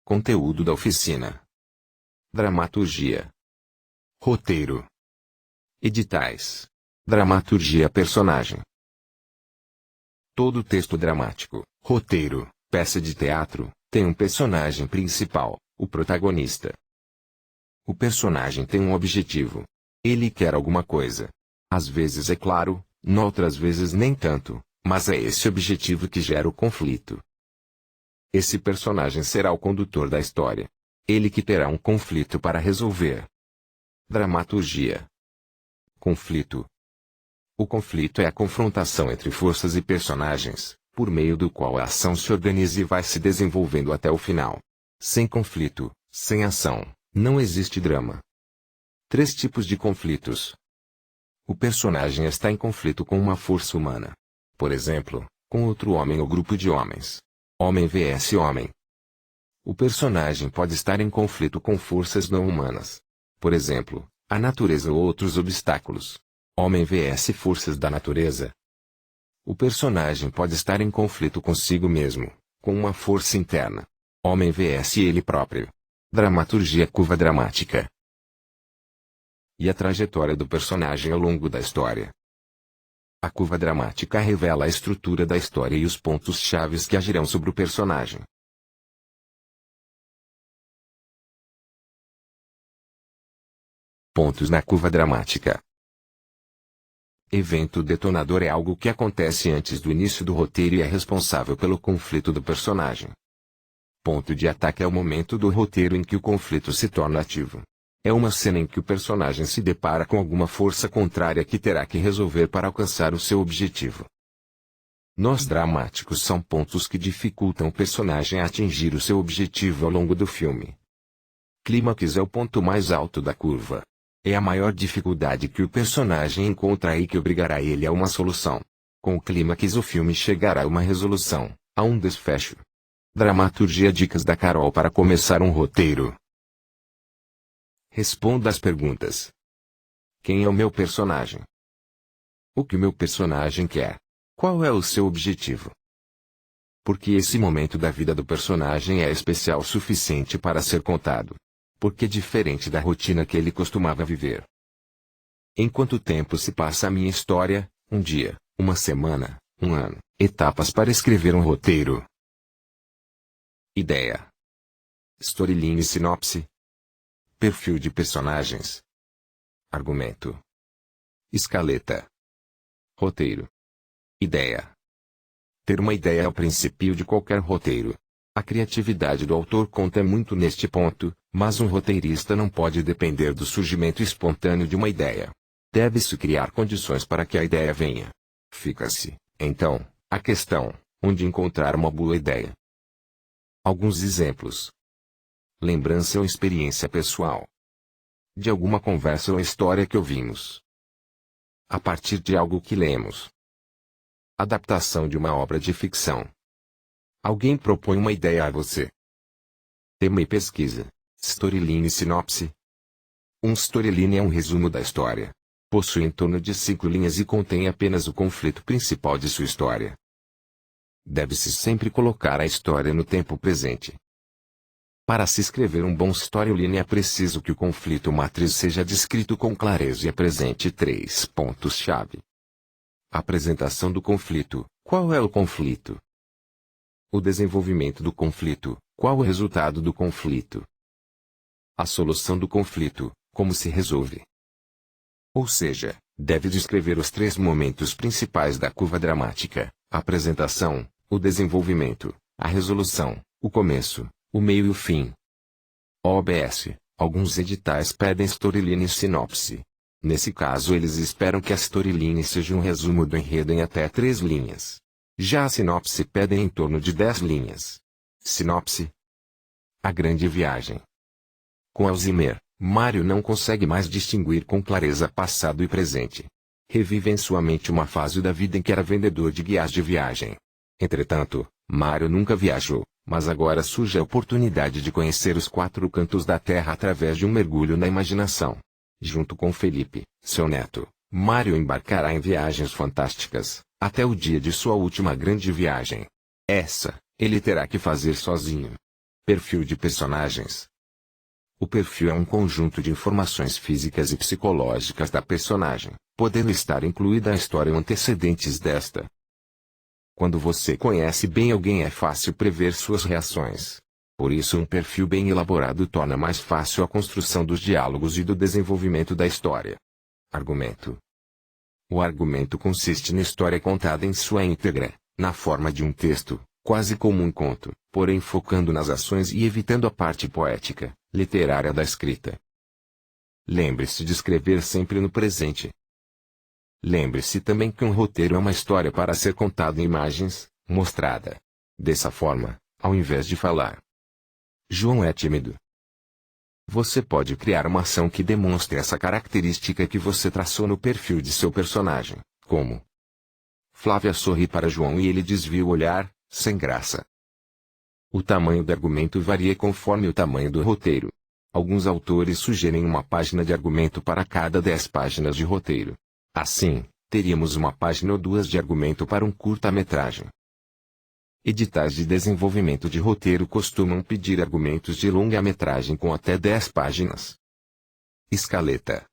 Conteúdo da oficina: dramaturgia, roteiro, editais, dramaturgia personagem. Todo texto dramático, roteiro, peça de teatro, tem um personagem principal, o protagonista. O personagem tem um objetivo. Ele quer alguma coisa. Às vezes é claro, noutras vezes nem tanto, mas é esse objetivo que gera o conflito. Esse personagem será o condutor da história. Ele que terá um conflito para resolver. Dramaturgia. Conflito. O conflito é a confrontação entre forças e personagens, por meio do qual a ação se organiza e vai se desenvolvendo até o final. Sem conflito, sem ação, não existe drama. 3 tipos de conflitos. O personagem está em conflito com uma força humana. Por exemplo, com outro homem ou grupo de homens. Homem vs homem. O personagem pode estar em conflito com forças não humanas. Por exemplo, a natureza ou outros obstáculos. Homem vs forças da natureza. O personagem pode estar em conflito consigo mesmo, com uma força interna. Homem vs ele próprio. Dramaturgia curva dramática. E a trajetória do personagem ao longo da história. A curva dramática revela a estrutura da história e os pontos-chave que agirão sobre o personagem. Pontos na curva dramática. Evento detonador é algo que acontece antes do início do roteiro e é responsável pelo conflito do personagem. Ponto de ataque é o momento do roteiro em que o conflito se torna ativo. É uma cena em que o personagem se depara com alguma força contrária que terá que resolver para alcançar o seu objetivo. Nós dramáticos são pontos que dificultam o personagem a atingir o seu objetivo ao longo do filme. Clímax é o ponto mais alto da curva. É a maior dificuldade que o personagem encontra e que obrigará ele a uma solução. Com o clímax o filme chegará a uma resolução, a um desfecho. Dramaturgia dicas da Carol para começar um roteiro. Responda as perguntas. Quem é o meu personagem? O que o meu personagem quer? Qual é o seu objetivo? Porque esse momento da vida do personagem é especial o suficiente para ser contado. Porque é diferente da rotina que ele costumava viver. Em quanto tempo se passa a minha história? Um dia, uma semana, um ano. Etapas para escrever um roteiro. Ideia. Storyline e sinopse. Perfil de personagens. Argumento. Escaleta. Roteiro. Ideia. Ter uma ideia é o princípio de qualquer roteiro. A criatividade do autor conta muito neste ponto, mas um roteirista não pode depender do surgimento espontâneo de uma ideia. Deve-se criar condições para que a ideia venha. Fica-se, então, a questão, onde encontrar uma boa ideia. Alguns exemplos. Lembrança ou experiência pessoal. De alguma conversa ou história que ouvimos. A partir de algo que lemos. Adaptação de uma obra de ficção. Alguém propõe uma ideia a você. Tema e pesquisa. Storyline e sinopse. Um storyline é um resumo da história. Possui em torno de 5 linhas e contém apenas o conflito principal de sua história. Deve-se sempre colocar a história no tempo presente. Para se escrever um bom storyline é preciso que o conflito matriz seja descrito com clareza e apresente 3 pontos-chave. Apresentação do conflito. Qual é o conflito? O desenvolvimento do conflito. Qual o resultado do conflito? A solução do conflito. Como se resolve? Ou seja, deve descrever os 3 momentos principais da curva dramática: a apresentação, o desenvolvimento, a resolução, o começo, o meio e o fim. OBS. Alguns editais pedem storyline e sinopse. Nesse caso eles esperam que a storyline seja um resumo do enredo em até 3 linhas. Já a sinopse pedem em torno de 10 linhas. Sinopse. A grande viagem. Com Alzheimer, Mário não consegue mais distinguir com clareza passado e presente. Revive em sua mente uma fase da vida em que era vendedor de guias de viagem. Entretanto, Mário nunca viajou, mas agora surge a oportunidade de conhecer os 4 cantos da Terra através de um mergulho na imaginação. Junto com Felipe, seu neto, Mário embarcará em viagens fantásticas, até o dia de sua última grande viagem. Essa, ele terá que fazer sozinho. Perfil de personagens. O perfil é um conjunto de informações físicas e psicológicas da personagem, podendo estar incluída a história ou antecedentes desta. Quando você conhece bem alguém é fácil prever suas reações. Por isso um perfil bem elaborado torna mais fácil a construção dos diálogos e do desenvolvimento da história. Argumento. O argumento consiste na história contada em sua íntegra, na forma de um texto, quase como um conto, porém focando nas ações e evitando a parte poética, literária da escrita. Lembre-se de escrever sempre no presente. Lembre-se também que um roteiro é uma história para ser contada em imagens, mostrada. Dessa forma, ao invés de falar. João é tímido. Você pode criar uma ação que demonstre essa característica que você traçou no perfil de seu personagem, como: Flávia sorri para João e ele desvia o olhar, sem graça. O tamanho do argumento varia conforme o tamanho do roteiro. Alguns autores sugerem uma página de argumento para cada 10 páginas de roteiro. Assim, teríamos uma página ou duas de argumento para um curta-metragem. Editais de desenvolvimento de roteiro costumam pedir argumentos de longa-metragem com até 10 páginas. Escaleta.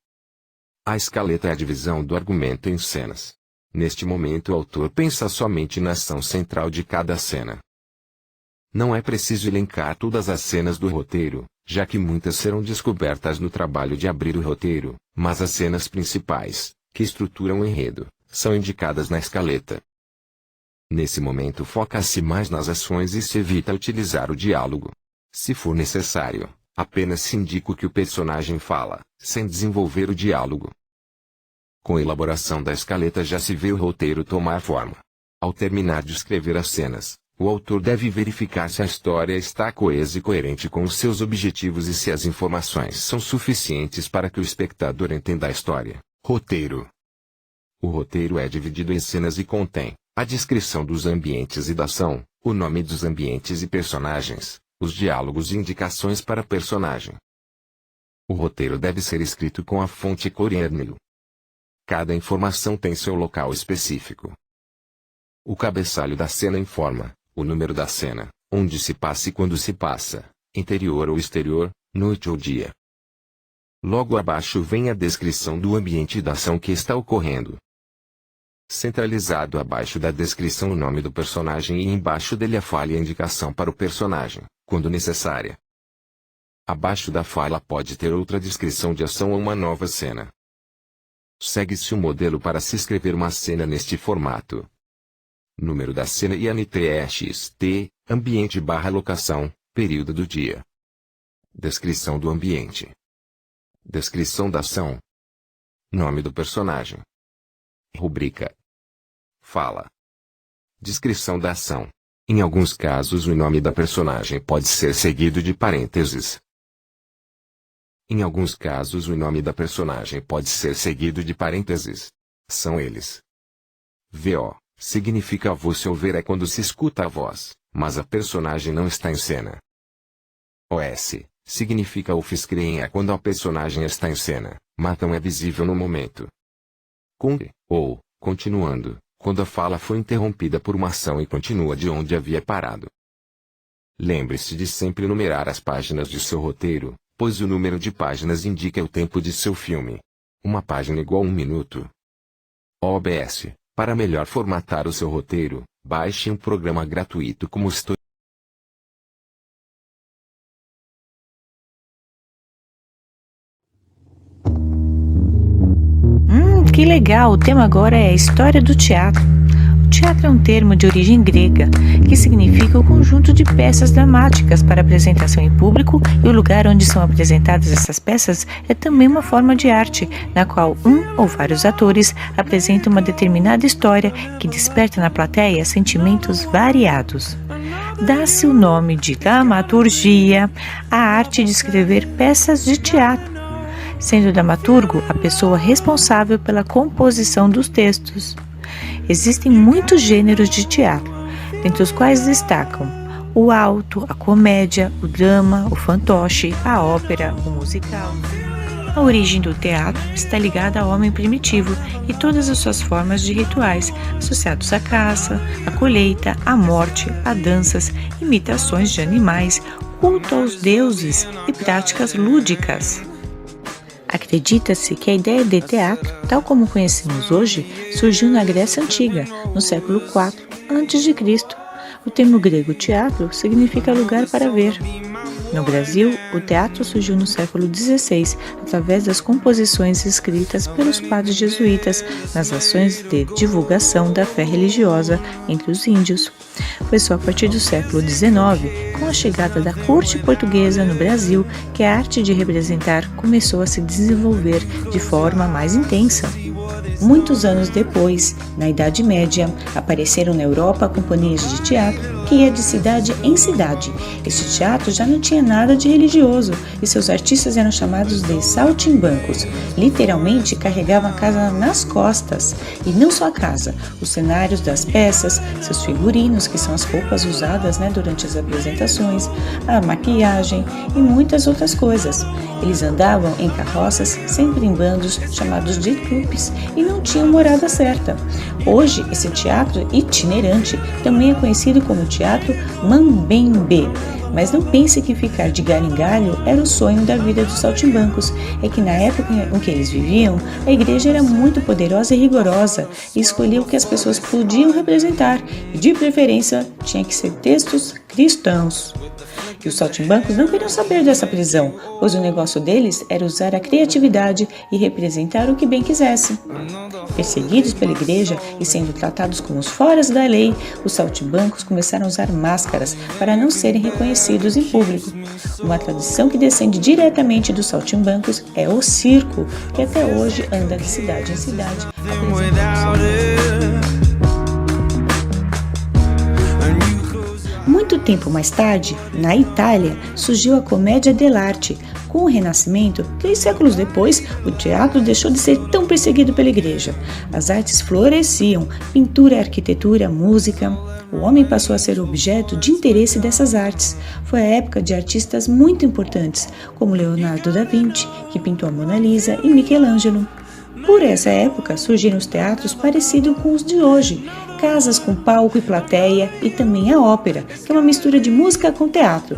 A escaleta é a divisão do argumento em cenas. Neste momento o autor pensa somente na ação central de cada cena. Não é preciso elencar todas as cenas do roteiro, já que muitas serão descobertas no trabalho de abrir o roteiro, mas as cenas principais, que estruturam o enredo, são indicadas na escaleta. Nesse momento foca-se mais nas ações e se evita utilizar o diálogo. Se for necessário, apenas se indica o que o personagem fala, sem desenvolver o diálogo. Com a elaboração da escaleta já se vê o roteiro tomar forma. Ao terminar de escrever as cenas, o autor deve verificar se a história está coesa e coerente com os seus objetivos e se as informações são suficientes para que o espectador entenda a história. Roteiro. O roteiro é dividido em cenas e contém a descrição dos ambientes e da ação, o nome dos ambientes e personagens, os diálogos e indicações para personagem. O roteiro deve ser escrito com a fonte Cornell. Cada informação tem seu local específico. O cabeçalho da cena informa o número da cena, onde se passa e quando se passa, interior ou exterior, noite ou dia. Logo abaixo vem a descrição do ambiente e da ação que está ocorrendo. Centralizado abaixo da descrição o nome do personagem e embaixo dele a fala e a indicação para o personagem, quando necessária. Abaixo da fala pode ter outra descrição de ação ou uma nova cena. Segue-se um modelo para se escrever uma cena neste formato. Número da cena e NTXT, ambiente/locação, período do dia. Descrição do ambiente. Descrição da ação. Nome do personagem. Rubrica. Fala. Descrição da ação. Em alguns casos o nome da personagem pode ser seguido de parênteses. Em alguns casos o nome da personagem pode ser seguido de parênteses. São eles. VO. Significa você ouvir é quando se escuta a voz, mas a personagem não está em cena. OS. Significa off-screen é quando a personagem está em cena, mas não é visível no momento. Con. Ou, continuando, quando a fala foi interrompida por uma ação e continua de onde havia parado. Lembre-se de sempre numerar as páginas de seu roteiro, pois o número de páginas indica o tempo de seu filme. Uma página igual a 1 minuto. OBS. Para melhor formatar o seu roteiro, baixe um programa gratuito como Storyline. Que legal! O tema agora é a história do teatro. O teatro é um termo de origem grega, que significa o conjunto de peças dramáticas para apresentação em público, e o lugar onde são apresentadas essas peças é também uma forma de arte, na qual um ou vários atores apresentam uma determinada história que desperta na plateia sentimentos variados. Dá-se o nome de dramaturgia à arte de escrever peças de teatro, sendo o dramaturgo a pessoa responsável pela composição dos textos. Existem muitos gêneros de teatro, dentre os quais destacam o alto, a comédia, o drama, o fantoche, a ópera, o musical. A origem do teatro está ligada ao homem primitivo e todas as suas formas de rituais, associados à caça, à colheita, à morte, a danças, imitações de animais, culto aos deuses e práticas lúdicas. Acredita-se que a ideia de teatro, tal como conhecemos hoje, surgiu na Grécia Antiga, no século IV a.C. O termo grego teatro significa lugar para ver. No Brasil, o teatro surgiu no século XVI, através das composições escritas pelos padres jesuítas nas ações de divulgação da fé religiosa entre os índios. Foi só a partir do século XIX, com a chegada da corte portuguesa no Brasil, que a arte de representar começou a se desenvolver de forma mais intensa. Muitos anos depois, na Idade Média, apareceram na Europa companhias de teatro que ia de cidade em cidade. Este teatro já não tinha nada de religioso e seus artistas eram chamados de saltimbancos. Literalmente carregavam a casa nas costas. E não só a casa, os cenários das peças, seus figurinos, que são as roupas usadas durante as apresentações, a maquiagem e muitas outras coisas. Eles andavam em carroças, sempre em bandos chamados de trupes, e não tinham morada certa. Hoje, esse teatro itinerante também é conhecido como teatro mambembe. Mas não pense que ficar de galho em galho era o sonho da vida dos saltimbancos. É que na época em que eles viviam, a igreja era muito poderosa e rigorosa e escolhia o que as pessoas podiam representar, e de preferência tinha que ser textos cristãos. E os saltimbancos não queriam saber dessa prisão, pois o negócio deles era usar a criatividade e representar o que bem quisessem. Perseguidos pela igreja e sendo tratados como os foras da lei, os saltimbancos começaram a usar máscaras para não serem reconhecidos em público. Uma tradição que descende diretamente dos saltimbancos é o circo, que até hoje anda de cidade em cidade, Muito tempo mais tarde, na Itália, surgiu a Commedia dell'arte. Com o Renascimento, 3 séculos depois, o teatro deixou de ser tão perseguido pela igreja. As artes floresciam, pintura, arquitetura, música. O homem passou a ser objeto de interesse dessas artes. Foi a época de artistas muito importantes, como Leonardo da Vinci, que pintou a Mona Lisa, e Michelangelo. Por essa época surgiram os teatros parecidos com os de hoje, casas com palco e plateia, e também a ópera, que é uma mistura de música com teatro.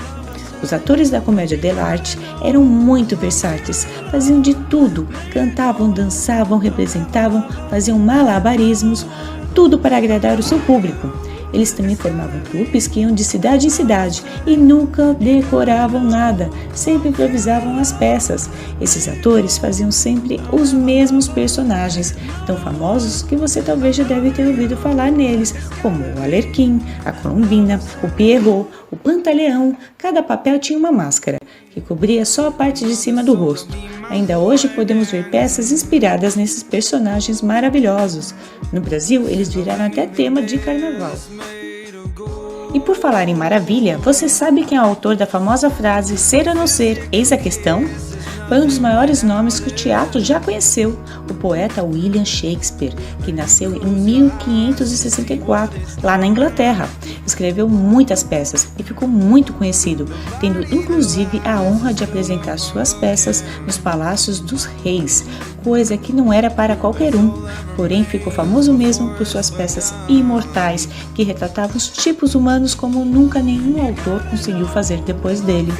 Os atores da Commedia dell'arte eram muito versáteis, faziam de tudo, cantavam, dançavam, representavam, faziam malabarismos, tudo para agradar o seu público. Eles também formavam trupes que iam de cidade em cidade e nunca decoravam nada, sempre improvisavam as peças. Esses atores faziam sempre os mesmos personagens, tão famosos que você talvez já deve ter ouvido falar neles, como o Arlequim, a Colombina, o Pierrot, o Pantaleão. Cada papel tinha uma máscara, que cobria só a parte de cima do rosto. Ainda hoje podemos ver peças inspiradas nesses personagens maravilhosos. No Brasil, eles viraram até tema de carnaval. E por falar em maravilha, você sabe quem é o autor da famosa frase "ser ou não ser, eis a questão"? Foi um dos maiores nomes que o teatro já conheceu, o poeta William Shakespeare, que nasceu em 1564, lá na Inglaterra. Escreveu muitas peças e ficou muito conhecido, tendo inclusive a honra de apresentar suas peças nos palácios dos reis, coisa que não era para qualquer um. Porém, ficou famoso mesmo por suas peças imortais, que retratavam os tipos humanos como nunca nenhum autor conseguiu fazer depois dele.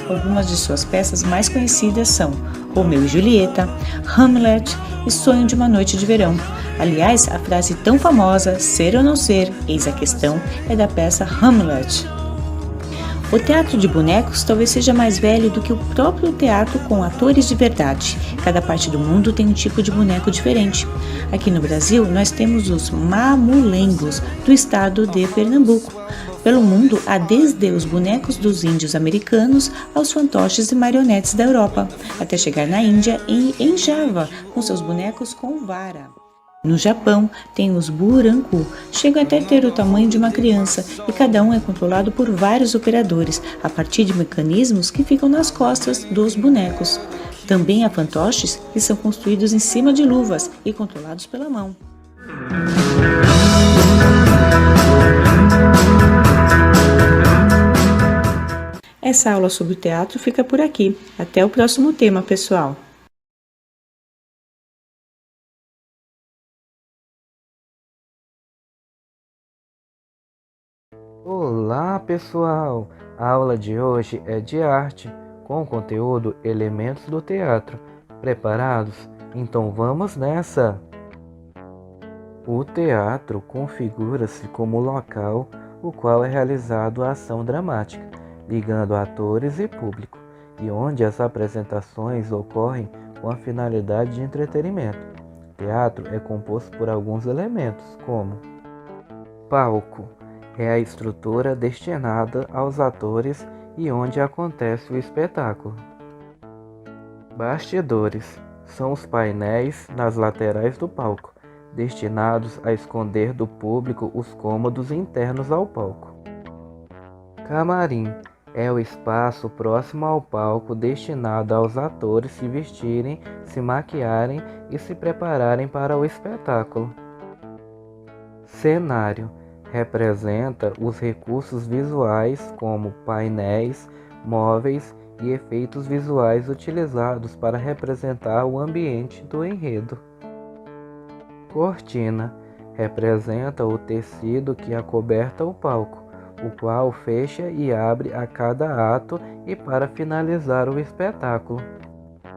Algumas de suas peças mais conhecidas são Romeu e Julieta, Hamlet e Sonho de uma Noite de Verão. Aliás, a frase tão famosa, "ser ou não ser, eis a questão", é da peça Hamlet. O teatro de bonecos talvez seja mais velho do que o próprio teatro com atores de verdade. Cada parte do mundo tem um tipo de boneco diferente. Aqui no Brasil, nós temos os mamulengos, do estado de Pernambuco. Pelo mundo, há desde os bonecos dos índios americanos aos fantoches e marionetes da Europa, até chegar na Índia e em Java, com seus bonecos com vara. No Japão, tem os Buranku, chegam até ter o tamanho de uma criança e cada um é controlado por vários operadores, a partir de mecanismos que ficam nas costas dos bonecos. Também há fantoches que são construídos em cima de luvas e controlados pela mão. Essa aula sobre o teatro fica por aqui. Até o próximo tema, pessoal! Olá, pessoal! A aula de hoje é de arte, com o conteúdo Elementos do Teatro. Preparados? Então vamos nessa! O teatro configura-se como local o qual é realizado a ação dramática, ligando atores e público, e onde as apresentações ocorrem com a finalidade de entretenimento. O teatro é composto por alguns elementos, como palco, é a estrutura destinada aos atores e onde acontece o espetáculo. Bastidores, são os painéis nas laterais do palco, destinados a esconder do público os cômodos internos ao palco. Camarim, é o espaço próximo ao palco destinado aos atores se vestirem, se maquiarem e se prepararem para o espetáculo. Cenário, representa os recursos visuais como painéis, móveis e efeitos visuais utilizados para representar o ambiente do enredo. Cortina, representa o tecido que acoberta o palco, o qual fecha e abre a cada ato e para finalizar o espetáculo.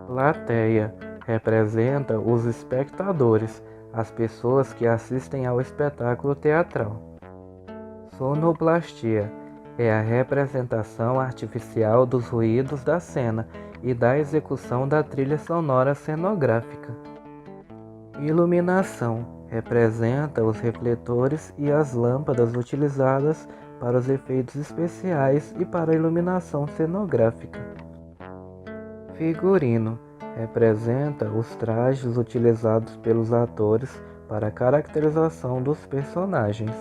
Plateia, representa os espectadores, as pessoas que assistem ao espetáculo teatral. Sonoplastia, é a representação artificial dos ruídos da cena e da execução da trilha sonora cenográfica. Iluminação, representa os refletores e as lâmpadas utilizadas para os efeitos especiais e para a iluminação cenográfica. Figurino, representa os trajes utilizados pelos atores para a caracterização dos personagens.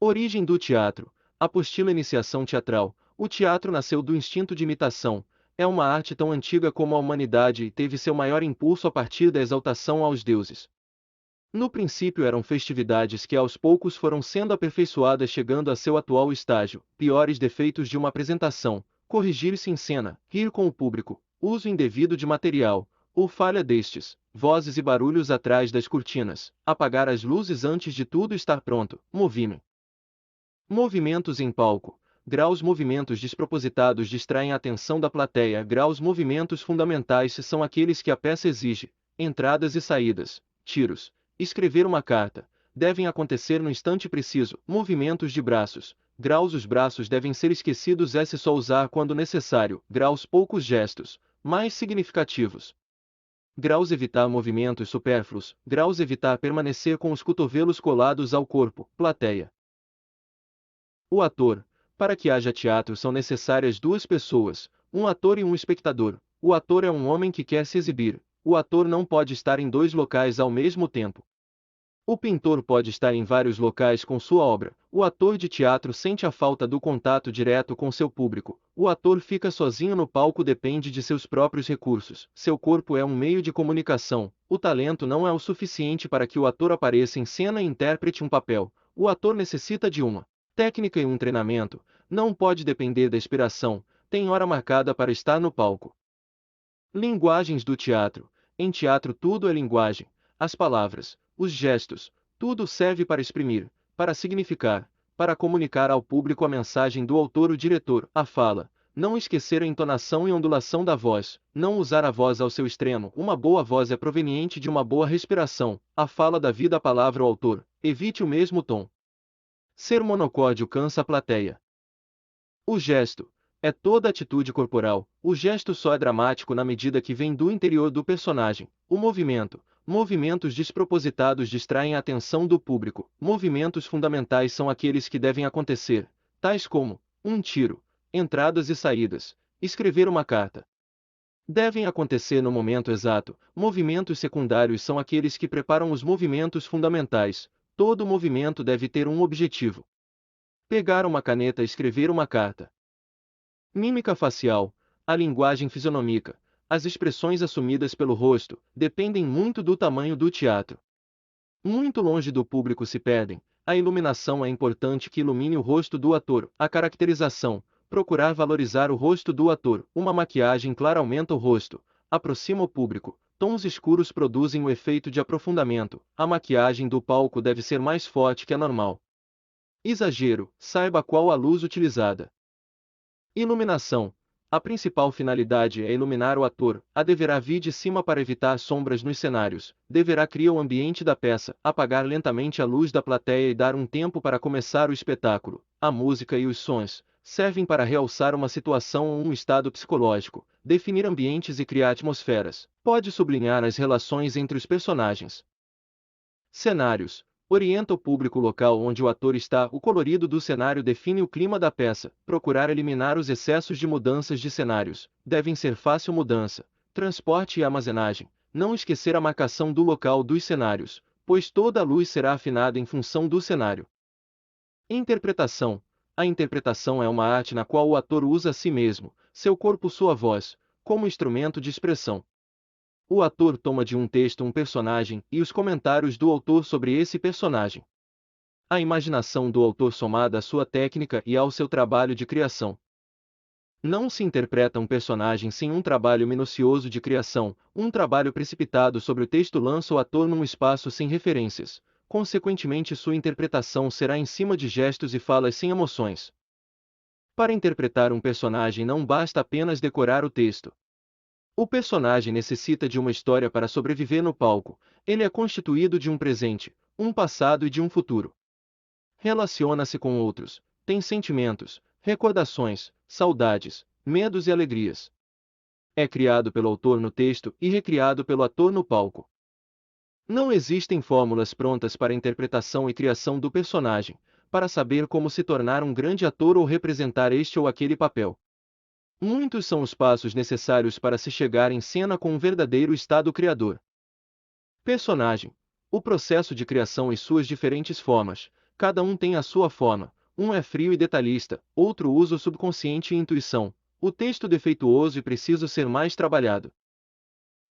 Origem do teatro. Apostila Iniciação Teatral. O teatro nasceu do instinto de imitação. É uma arte tão antiga como a humanidade e teve seu maior impulso a partir da exaltação aos deuses. No princípio eram festividades que aos poucos foram sendo aperfeiçoadas chegando a seu atual estágio. Piores defeitos de uma apresentação: corrigir-se em cena, rir com o público, uso indevido de material, ou falha destes, vozes e barulhos atrás das cortinas, apagar as luzes antes de tudo estar pronto, Movimentos em palco. Graus movimentos despropositados distraem a atenção da plateia. Graus movimentos fundamentais são aqueles que a peça exige. Entradas e saídas, tiros, escrever uma carta, devem acontecer no instante preciso. Movimentos de braços. Graus os braços devem ser esquecidos se só usar quando necessário. Graus poucos gestos, mais significativos. Graus evitar movimentos supérfluos. Graus evitar permanecer com os cotovelos colados ao corpo. Plateia. O ator. Para que haja teatro são necessárias duas pessoas, um ator e um espectador. O ator é um homem que quer se exibir. O ator não pode estar em dois locais ao mesmo tempo. O pintor pode estar em vários locais com sua obra. O ator de teatro sente a falta do contato direto com seu público. O ator fica sozinho no palco, depende de seus próprios recursos. Seu corpo é um meio de comunicação. O talento não é o suficiente para que o ator apareça em cena e interprete um papel. O ator necessita de uma técnica e um treinamento, não pode depender da inspiração, tem hora marcada para estar no palco. Linguagens do teatro. Em teatro tudo é linguagem, as palavras, os gestos, tudo serve para exprimir, para significar, para comunicar ao público a mensagem do autor, o diretor, a fala. Não esquecer a entonação e ondulação da voz, não usar a voz ao seu extremo. Uma boa voz é proveniente de uma boa respiração, a fala dá vida à palavra, o autor, evite o mesmo tom. Ser monocórdio cansa a plateia. O gesto é toda atitude corporal. O gesto só é dramático na medida que vem do interior do personagem. O movimento. Movimentos despropositados distraem a atenção do público. Movimentos fundamentais são aqueles que devem acontecer, tais como um tiro, entradas e saídas, escrever uma carta. Devem acontecer no momento exato. Movimentos secundários são aqueles que preparam os movimentos fundamentais. Todo movimento deve ter um objetivo. Pegar uma caneta e escrever uma carta. Mímica facial. A linguagem fisionômica, as expressões assumidas pelo rosto, dependem muito do tamanho do teatro. Muito longe do público se perdem. A iluminação é importante que ilumine o rosto do ator. A caracterização. Procurar valorizar o rosto do ator. Uma maquiagem clara aumenta o rosto, aproxima o público. tons escuros produzem o efeito de aprofundamento, a maquiagem do palco deve ser mais forte que a normal. Exagero, saiba qual a luz utilizada. Iluminação. A principal finalidade é iluminar o ator, deverá vir de cima para evitar sombras nos cenários, deverá criar o ambiente da peça, apagar lentamente a luz da plateia e dar um tempo para começar o espetáculo. A música e os sons servem para realçar uma situação ou um estado psicológico, definir ambientes e criar atmosferas. Pode sublinhar as relações entre os personagens. Cenários. Orienta o público local onde o ator está. O colorido do cenário define o clima da peça. Procurar eliminar os excessos de mudanças de cenários. Devem ser fácil mudança, transporte e armazenagem. Não esquecer a marcação do local dos cenários, pois toda a luz será afinada em função do cenário. Interpretação. A interpretação é uma arte na qual o ator usa a si mesmo, seu corpo, sua voz, como instrumento de expressão. O ator toma de um texto um personagem e os comentários do autor sobre esse personagem. A imaginação do autor somada à sua técnica e ao seu trabalho de criação. Não se interpreta um personagem sem um trabalho minucioso de criação. Um trabalho precipitado sobre o texto lança o ator num espaço sem referências. Consequentemente, sua interpretação será em cima de gestos e falas sem emoções. Para interpretar um personagem não basta apenas decorar o texto. O personagem necessita de uma história para sobreviver no palco. Ele é constituído de um presente, um passado e de um futuro. Relaciona-se com outros, tem sentimentos, recordações, saudades, medos e alegrias. É criado pelo autor no texto e recriado pelo ator no palco. Não existem fórmulas prontas para a interpretação e criação do personagem, para saber como se tornar um grande ator ou representar este ou aquele papel. Muitos são os passos necessários para se chegar em cena com um verdadeiro estado criador. Personagem. O processo de criação e suas diferentes formas. Cada um tem a sua forma. Um é frio e detalhista, outro usa o subconsciente e intuição. O texto defeituoso e preciso ser mais trabalhado.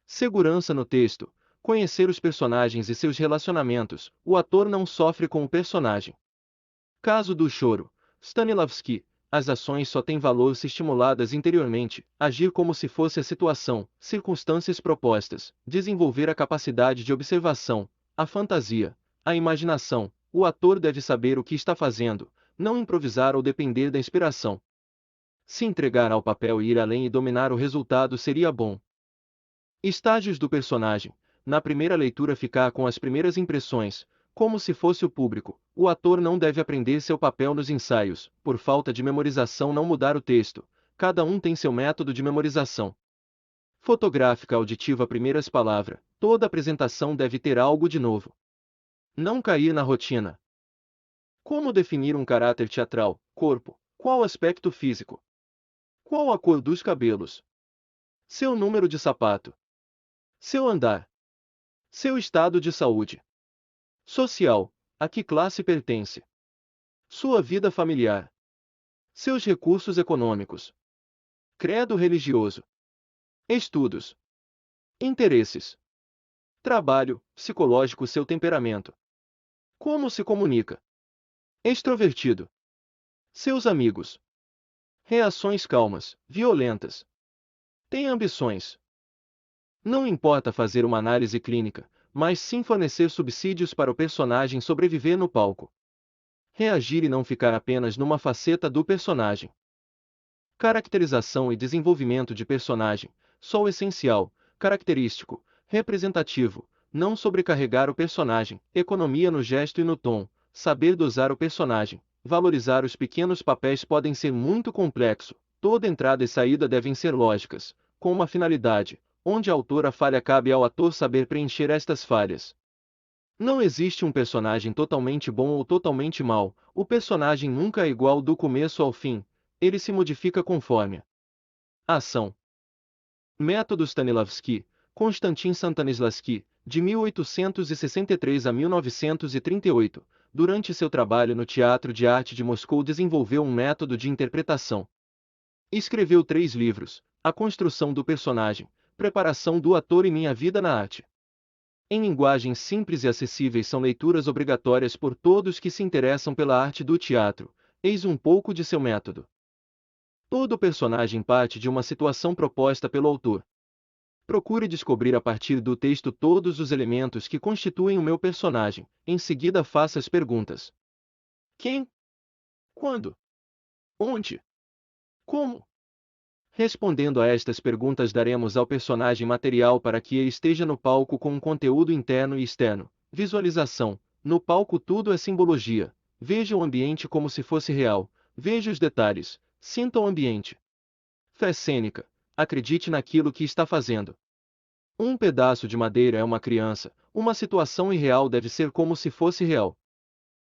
Segurança no texto. Conhecer os personagens e seus relacionamentos. O ator não sofre com o personagem. Caso do choro. Stanislavski. As ações só têm valor se estimuladas interiormente, agir como se fosse a situação, circunstâncias propostas, desenvolver a capacidade de observação, a fantasia, a imaginação. O ator deve saber o que está fazendo, não improvisar ou depender da inspiração. Se entregar ao papel e ir além e dominar o resultado seria bom. Estágios do personagem. Na primeira leitura ficar com as primeiras impressões, como se fosse o público. O ator não deve aprender seu papel nos ensaios, por falta de memorização não mudar o texto. Cada um tem seu método de memorização. Fotográfica auditiva primeiras palavras. Toda apresentação deve ter algo de novo. Não cair na rotina. Como definir um caráter teatral? Corpo. Qual aspecto físico? Qual a cor dos cabelos? Seu número de sapato. Seu andar. Seu estado de saúde. Social. A que classe pertence? Sua vida familiar. Seus recursos econômicos. Credo religioso. Estudos. Interesses. Trabalho, psicológico. Seu temperamento. Como se comunica? Extrovertido. Seus amigos. Reações calmas, violentas. Tem ambições. Não importa fazer uma análise clínica, mas sim fornecer subsídios para o personagem sobreviver no palco. Reagir e não ficar apenas numa faceta do personagem. Caracterização e desenvolvimento de personagem, só o essencial, característico, representativo, não sobrecarregar o personagem, economia no gesto e no tom, saber dosar o personagem, valorizar os pequenos papéis podem ser muito complexo, toda entrada e saída devem ser lógicas, com uma finalidade. Onde a autora falha cabe ao ator saber preencher estas falhas. Não existe um personagem totalmente bom ou totalmente mau, o personagem nunca é igual do começo ao fim, ele se modifica conforme a ação. Método Stanislavski, Konstantin Stanislavski, de 1863 a 1938, durante seu trabalho no Teatro de Arte de Moscou desenvolveu um método de interpretação. Escreveu 3 livros, A Construção do Personagem, Preparação do Ator e Minha Vida na Arte. Em linguagens simples e acessíveis são leituras obrigatórias por todos que se interessam pela arte do teatro. Eis um pouco de seu método. Todo personagem parte de uma situação proposta pelo autor. Procure descobrir a partir do texto todos os elementos que constituem o meu personagem. Em seguida, faça as perguntas: quem? Quando? Onde? Como? Respondendo a estas perguntas, daremos ao personagem material para que ele esteja no palco com um conteúdo interno e externo. Visualização: no palco tudo é simbologia. Veja o ambiente como se fosse real. Veja os detalhes. Sinta o ambiente. Fé cênica: acredite naquilo que está fazendo. Um pedaço de madeira é uma criança. Uma situação irreal deve ser como se fosse real.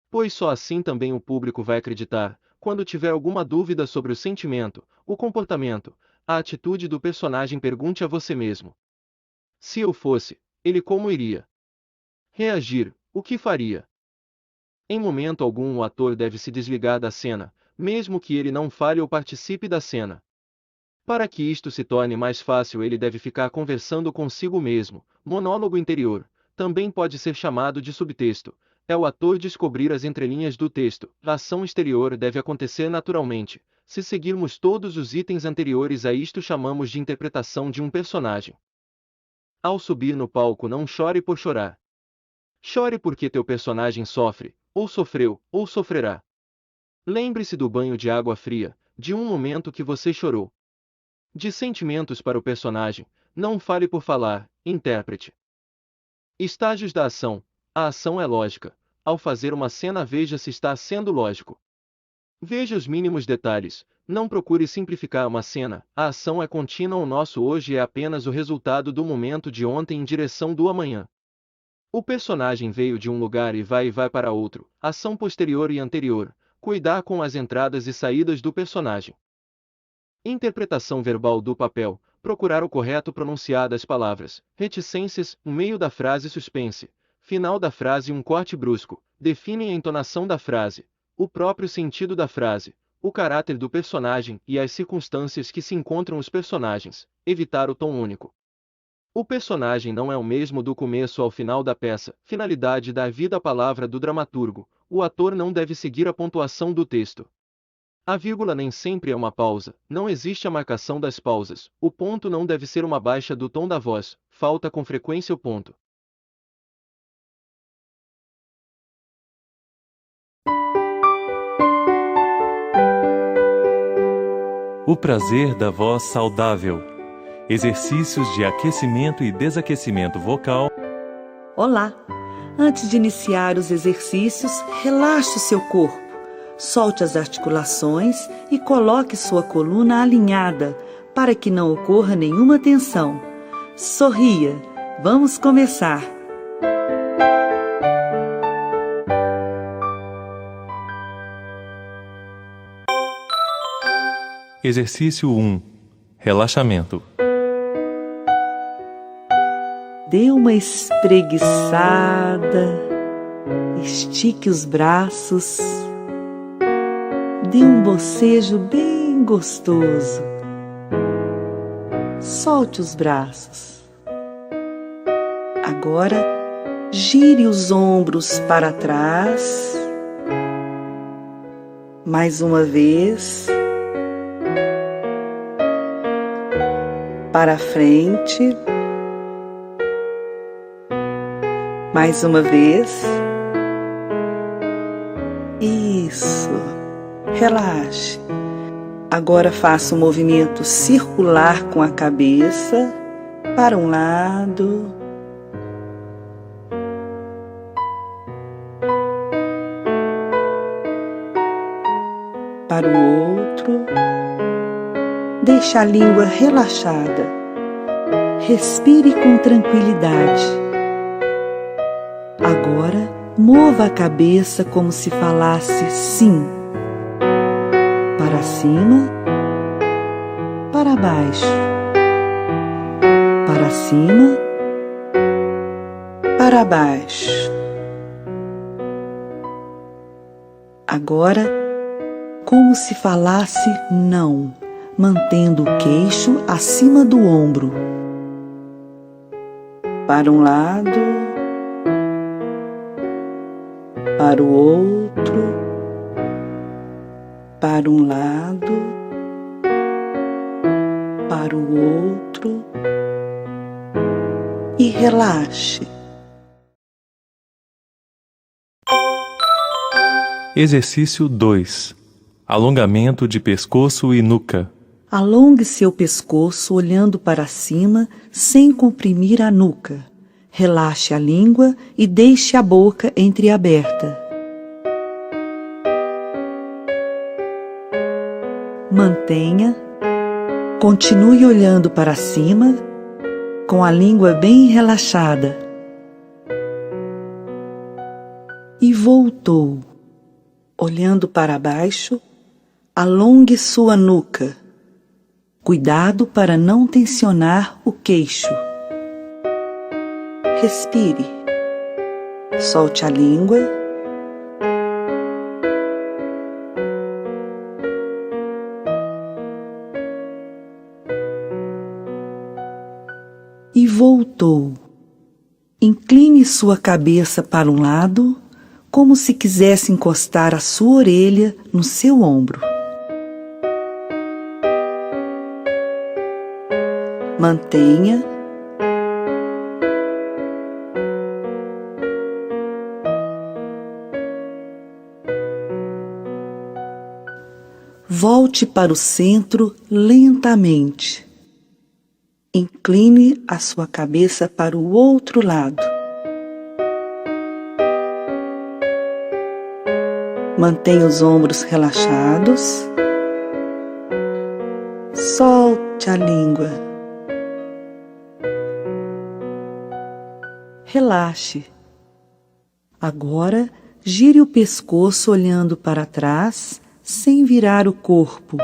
Pois só assim também o público vai acreditar. Quando tiver alguma dúvida sobre o sentimento, o comportamento, a atitude do personagem, pergunte a você mesmo: se eu fosse ele, como iria reagir? O que faria? Em momento algum o ator deve se desligar da cena, mesmo que ele não fale ou participe da cena. Para que isto se torne mais fácil, ele deve ficar conversando consigo mesmo. Monólogo interior também pode ser chamado de subtexto. É o ator descobrir as entrelinhas do texto. A ação exterior deve acontecer naturalmente. Se seguirmos todos os itens anteriores a isto, chamamos de interpretação de um personagem. Ao subir no palco, não chore por chorar. Chore porque teu personagem sofre, ou sofreu, ou sofrerá. Lembre-se do banho de água fria, de um momento que você chorou. De sentimentos para o personagem, não fale por falar, interprete. Estágios da ação. A ação é lógica. Ao fazer uma cena, veja se está sendo lógico. Veja os mínimos detalhes. Não procure simplificar uma cena. A ação é contínua. O nosso hoje é apenas o resultado do momento de ontem em direção do amanhã. O personagem veio de um lugar e vai para outro. Ação posterior e anterior. Cuidar com as entradas e saídas do personagem. Interpretação verbal do papel. Procurar o correto pronunciar das palavras. Reticências, o meio da frase, suspense. Final da frase, um corte brusco. Definem a entonação da frase, o próprio sentido da frase, o caráter do personagem e as circunstâncias que se encontram os personagens. Evitar o tom único. O personagem não é o mesmo do começo ao final da peça. Finalidade da vida à palavra do dramaturgo. O ator não deve seguir a pontuação do texto. A vírgula nem sempre é uma pausa, não existe a marcação das pausas. O ponto não deve ser uma baixa do tom da voz, falta com frequência o ponto. O prazer da voz saudável. Exercícios de aquecimento e desaquecimento vocal. Olá! Antes de iniciar os exercícios, relaxe o seu corpo, solte as articulações e coloque sua coluna alinhada para que não ocorra nenhuma tensão. Sorria! Vamos começar! Exercício 1. Relaxamento. Dê uma espreguiçada, estique os braços, dê um bocejo bem gostoso. Solte os braços. Agora, gire os ombros para trás. Mais uma vez. Para frente. Mais uma vez. Isso. Relaxe. Agora faça um movimento circular com a cabeça para um lado. Para o outro. Deixe a língua relaxada. Respire com tranquilidade. Agora, mova a cabeça como se falasse sim. Para cima, para baixo. Para cima, para baixo. Agora, como se falasse não, mantendo o queixo acima do ombro. Para um lado, para o outro, para um lado, para o outro, e relaxe. Exercício 2. Alongamento de pescoço e nuca. Alongue seu pescoço olhando para cima sem comprimir a nuca. Relaxe a língua e deixe a boca entreaberta. Mantenha. Continue olhando para cima, com a língua bem relaxada. E voltou. Olhando para baixo, alongue sua nuca. Cuidado para não tensionar o queixo. Respire. Solte a língua. E voltou. Incline sua cabeça para um lado, como se quisesse encostar a sua orelha no seu ombro. Mantenha. Volte para o centro lentamente. Incline a sua cabeça para o outro lado. Mantenha os ombros relaxados. Solte a língua. Relaxe. Agora, gire o pescoço olhando para trás, sem virar o corpo.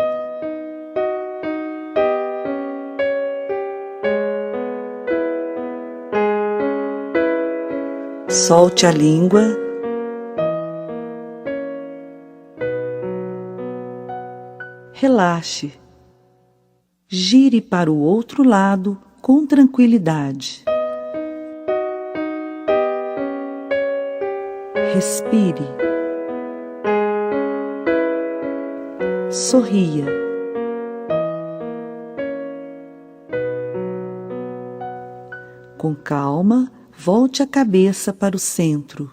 Solte a língua. Relaxe. Gire para o outro lado com tranquilidade. Respire. Sorria. Com calma, volte a cabeça para o centro.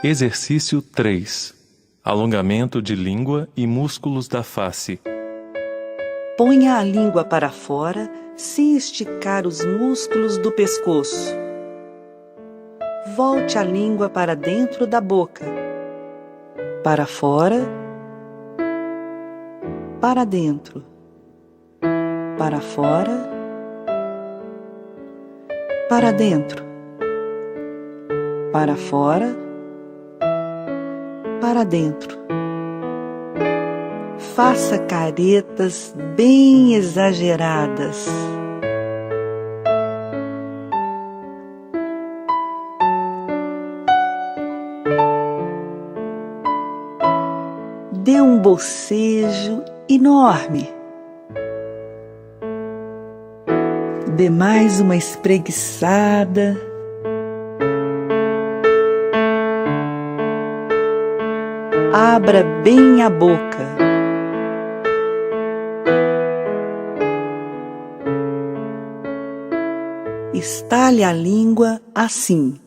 Exercício 3. Alongamento de língua e músculos da face. Ponha a língua para fora sem esticar os músculos do pescoço. Volte a língua para dentro da boca. Para fora. Para dentro. Para fora. Para dentro. Para fora. Para dentro. Faça caretas bem exageradas. Dê um bocejo enorme. Dê mais uma espreguiçada. Abra bem a boca. Estale a língua assim.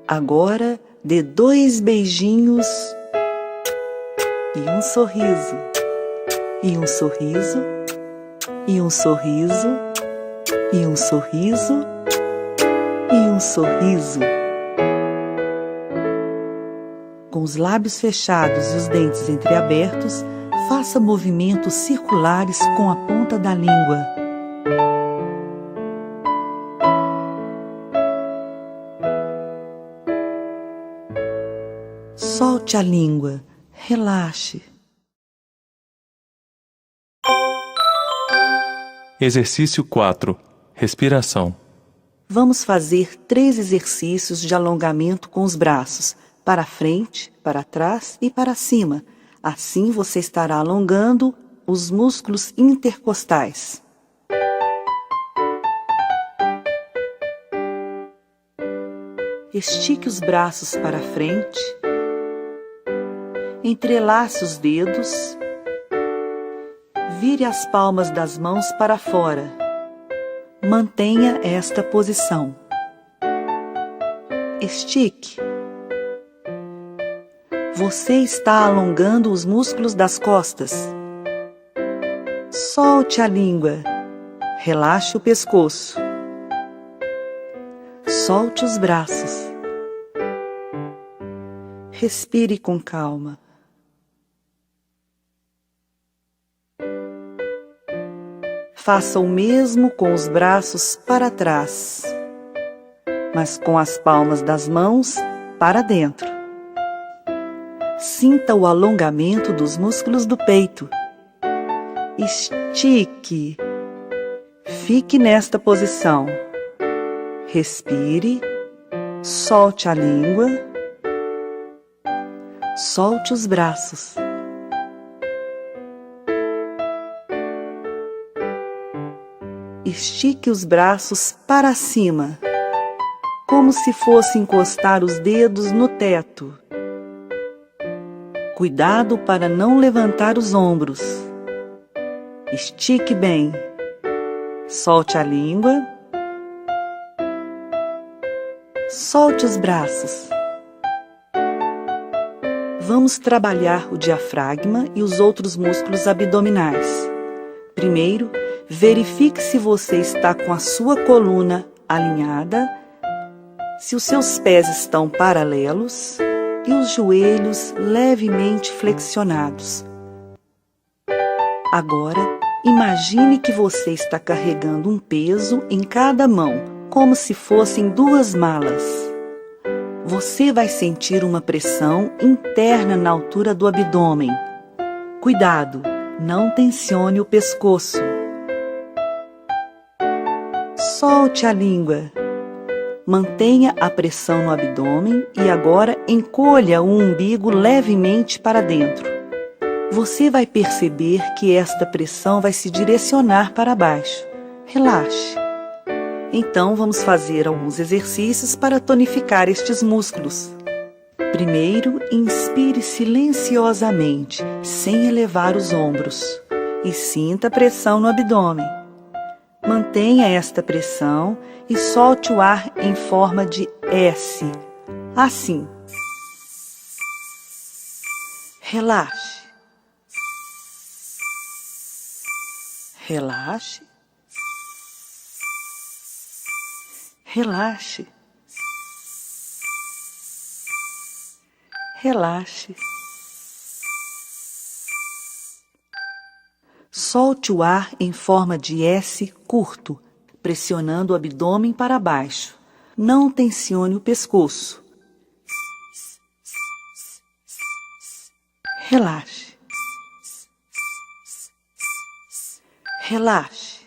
Agora, dê 2 beijinhos e um sorriso, e um sorriso, e um sorriso, e um sorriso, e um sorriso. Com os lábios fechados e os dentes entreabertos, faça movimentos circulares com a ponta da língua. Solte a língua, relaxe. Exercício 4. Respiração. Vamos fazer 3 exercícios de alongamento com os braços, para frente, para trás e para cima. Assim você estará alongando os músculos intercostais. Estique os braços para frente, entrelace os dedos, vire as palmas das mãos para fora. Mantenha esta posição. Estique. Você está alongando os músculos das costas. Solte a língua. Relaxe o pescoço. Solte os braços. Respire com calma. Faça o mesmo com os braços para trás, mas com as palmas das mãos para dentro. Sinta o alongamento dos músculos do peito. Estique. Fique nesta posição. Respire. Solte a língua. Solte os braços. Estique os braços para cima, como se fosse encostar os dedos no teto. Cuidado para não levantar os ombros. Estique bem. Solte a língua. Solte os braços. Vamos trabalhar o diafragma e os outros músculos abdominais. Primeiro, verifique se você está com a sua coluna alinhada, se os seus pés estão paralelos e os joelhos levemente flexionados. Agora, imagine que você está carregando um peso em cada mão, como se fossem 2 malas. Você vai sentir uma pressão interna na altura do abdômen. Cuidado, não tensione o pescoço. Solte a língua. Mantenha a pressão no abdômen e agora encolha o umbigo levemente para dentro. Você vai perceber que esta pressão vai se direcionar para baixo. Relaxe. Então vamos fazer alguns exercícios para tonificar estes músculos. Primeiro, inspire silenciosamente, sem elevar os ombros, e sinta a pressão no abdômen. Mantenha esta pressão e solte o ar em forma de S, assim. Relaxe. Relaxe. Relaxe. Relaxe. Solte o ar em forma de S curto, pressionando o abdômen para baixo. Não tensione o pescoço. Relaxe. Relaxe.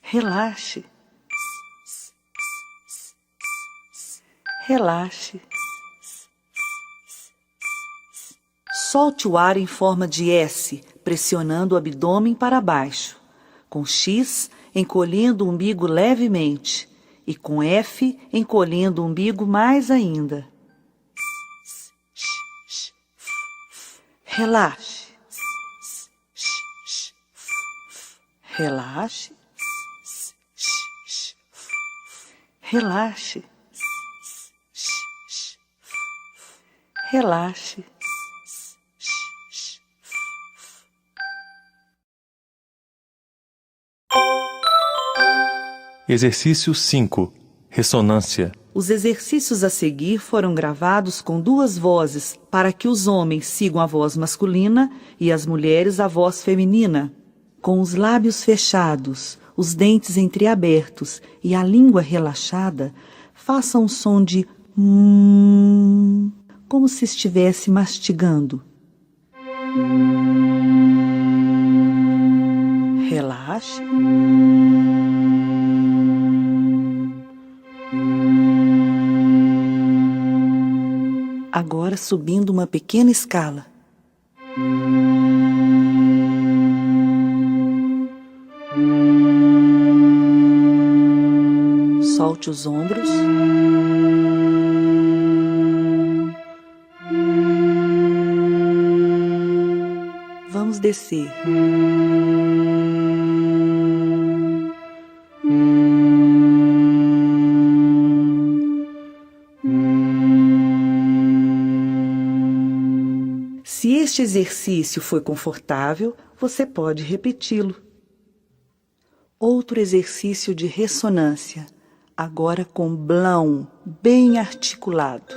Relaxe. Relaxe. Solte o ar em forma de S, pressionando o abdômen para baixo. Com X, encolhendo o umbigo levemente. E com F, encolhendo o umbigo mais ainda. Relaxe. Relaxe. Relaxe. Relaxe. Exercício 5. Ressonância. Os exercícios a seguir foram gravados com 2 vozes para que os homens sigam a voz masculina e as mulheres a voz feminina. Com os lábios fechados, os dentes entreabertos e a língua relaxada, faça um som de como se estivesse mastigando. Relaxe. Agora subindo uma pequena escala. Solte os ombros. Vamos descer. Se este exercício foi confortável, você pode repeti-lo. Outro exercício de ressonância, agora com blão bem articulado.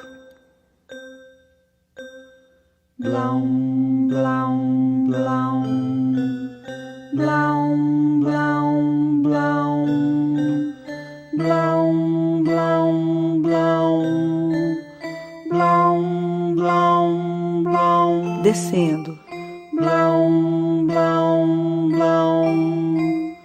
Blão, blão, blão, blão, blão, blão, blão, blão, blão, blão, blão, blão, descendo. Blão, blão, blão,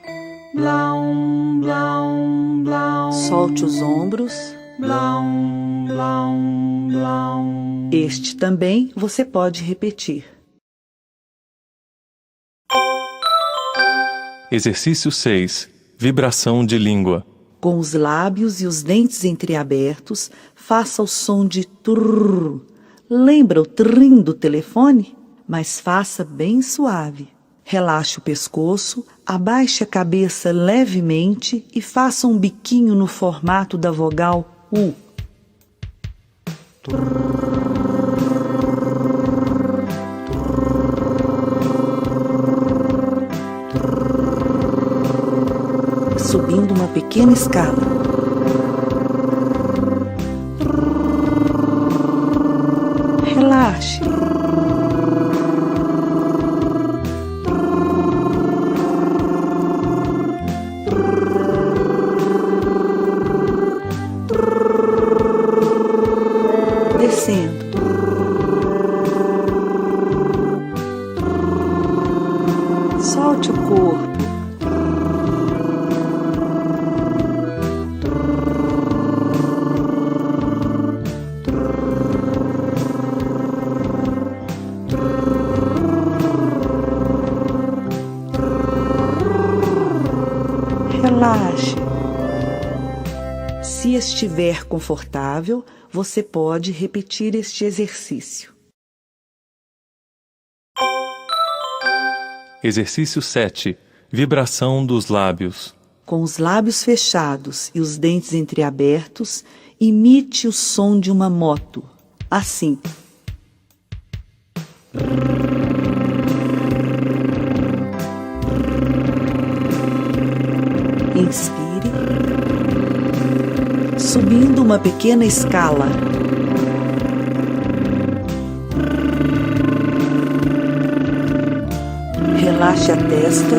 blão, blão, blão. Solte os ombros. Blão, blão, blão. Este também você pode repetir. Exercício 6. Vibração de língua. Com os lábios e os dentes entreabertos, faça o som de trrr. Lembra o trim do telefone? Mas faça bem suave. Relaxe o pescoço, abaixe a cabeça levemente e faça um biquinho no formato da vogal U. Subindo uma pequena escada. Relaxe. Descendo. Solte o corpo. Relaxe. Se estiver confortável, você pode repetir este exercício. Exercício 7. Vibração dos lábios. Com os lábios fechados e os dentes entreabertos, imite o som de uma moto. Assim. Inspire, subindo uma pequena escala. Relaxe a testa.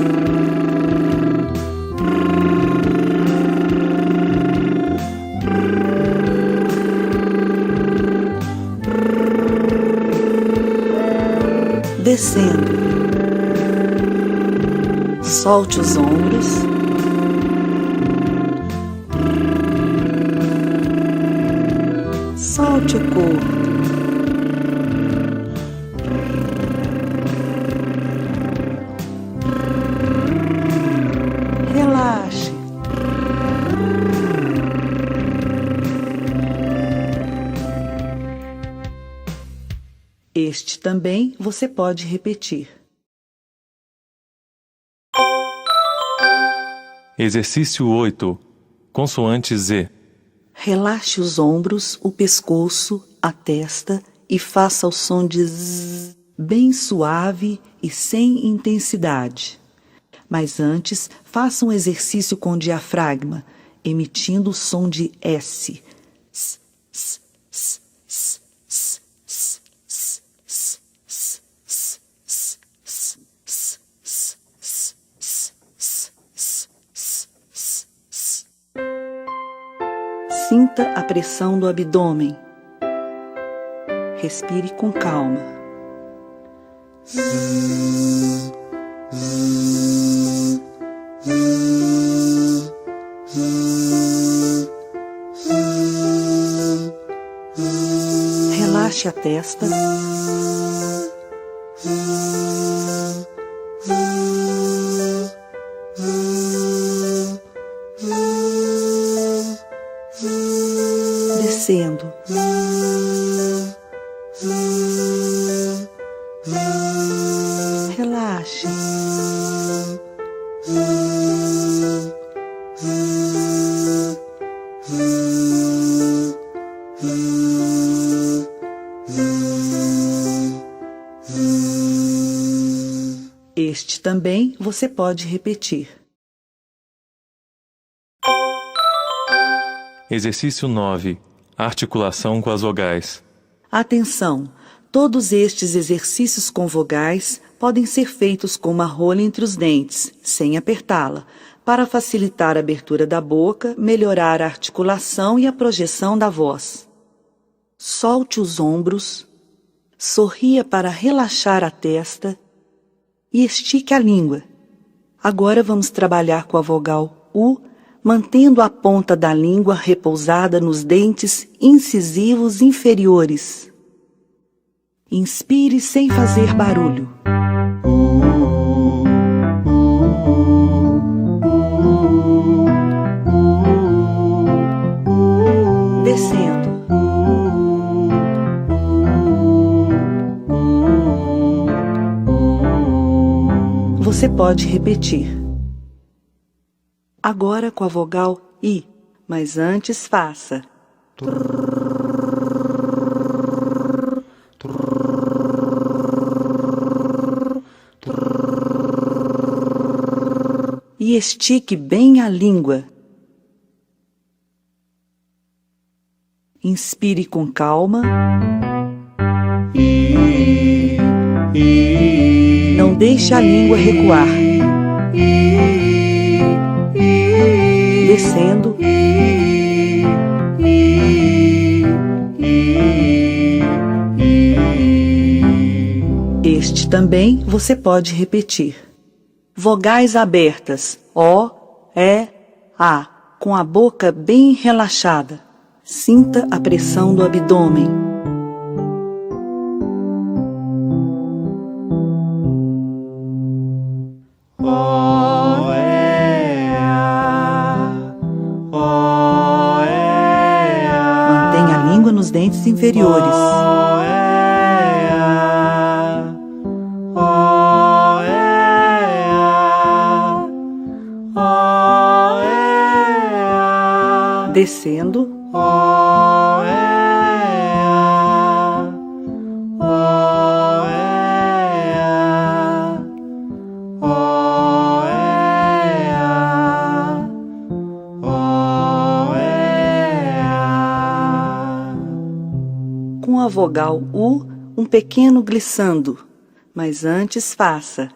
Descendo. Solte os ombros. Solte o corpo. Relaxe. Este também você pode repetir. Exercício 8. Consoante Z. Relaxe os ombros, o pescoço, a testa e faça o som de Z, bem suave e sem intensidade. Mas antes, faça um exercício com o diafragma, emitindo o som de S. S, S, S, S, S, S, S, S, S, S, S, S, S, S, S, S, S. Sinta a pressão do abdômen. Respire com calma. Relaxe a testa. Descendo. Relaxe. Este também você pode repetir. Exercício 9. Articulação com as vogais. Atenção! Todos estes exercícios com vogais podem ser feitos com uma rolha entre os dentes, sem apertá-la, para facilitar a abertura da boca, melhorar a articulação e a projeção da voz. Solte os ombros, sorria para relaxar a testa e estique a língua. Agora vamos trabalhar com a vogal U, mantendo a ponta da língua repousada nos dentes incisivos inferiores. Inspire sem fazer barulho. Descendo. Você pode repetir. Agora com a vogal I, mas antes faça. E estique bem a língua. Inspire com calma. Não deixe a língua recuar. Descendo. Este também você pode repetir. Vogais abertas, O, E, A, com a boca bem relaxada. Sinta a pressão do abdômen. Mantenha a língua nos dentes inferiores. Descendo. Com a vogal U, um pequeno glissando, mas antes faça.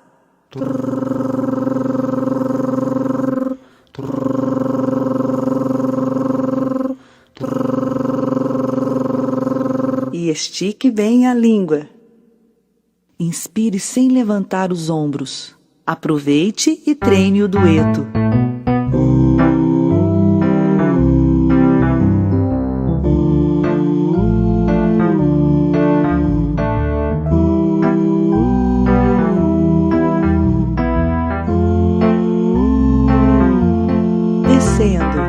E estique bem a língua. Inspire sem levantar os ombros. Aproveite e treine o dueto. Descendo.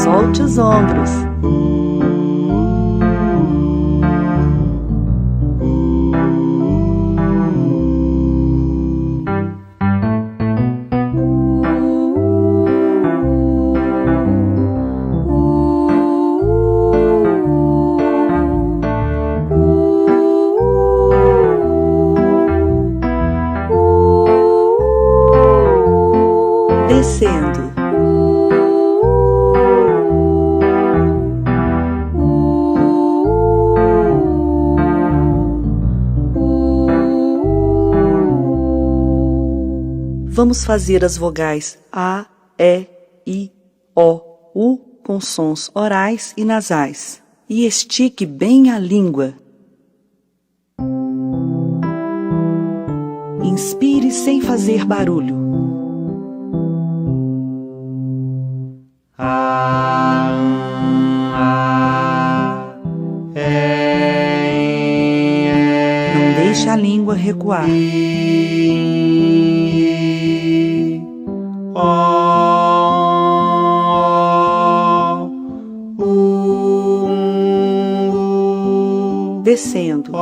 Solte os ombros. Descendo. Vamos fazer as vogais A, E, I, O, U com sons orais e nasais. E estique bem a língua. Inspire sem fazer barulho. deixe a língua recuar. Descendo.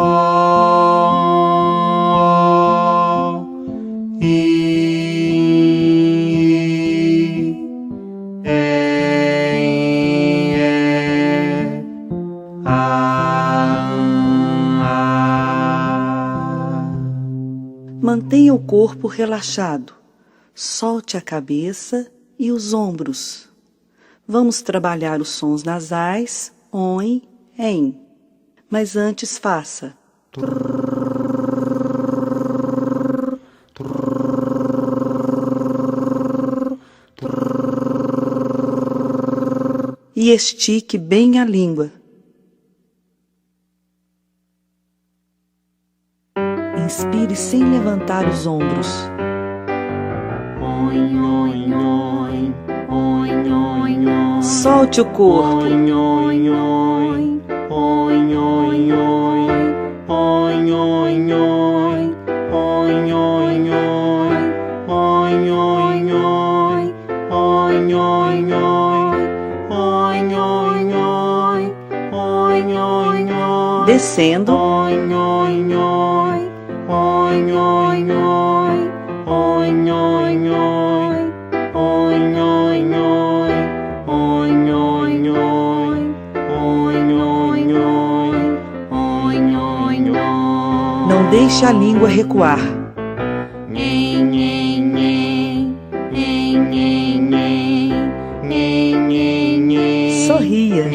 Mantenha o corpo relaxado. Solte a cabeça e os ombros. Vamos trabalhar os sons nasais, ON, EN. Mas antes faça. E estique bem a língua. Inspire sem levantar os ombros. Solte o corpo. Descendo. Não deixe a língua recuar. Sorria.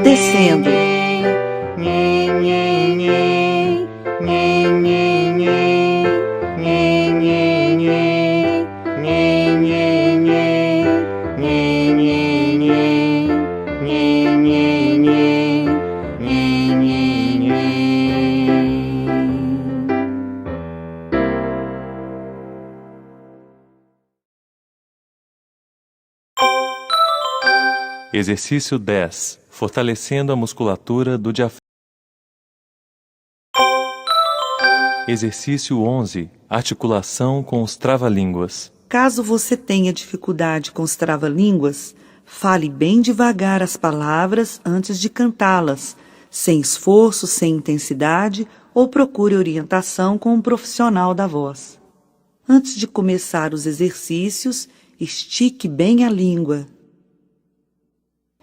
Descendo. Exercício 10. Fortalecendo a musculatura do diafragma. Exercício 11. Articulação com os trava-línguas. Caso você tenha dificuldade com os trava-línguas, fale bem devagar as palavras antes de cantá-las, sem esforço, sem intensidade, ou procure orientação com um profissional da voz. Antes de começar os exercícios, estique bem a língua.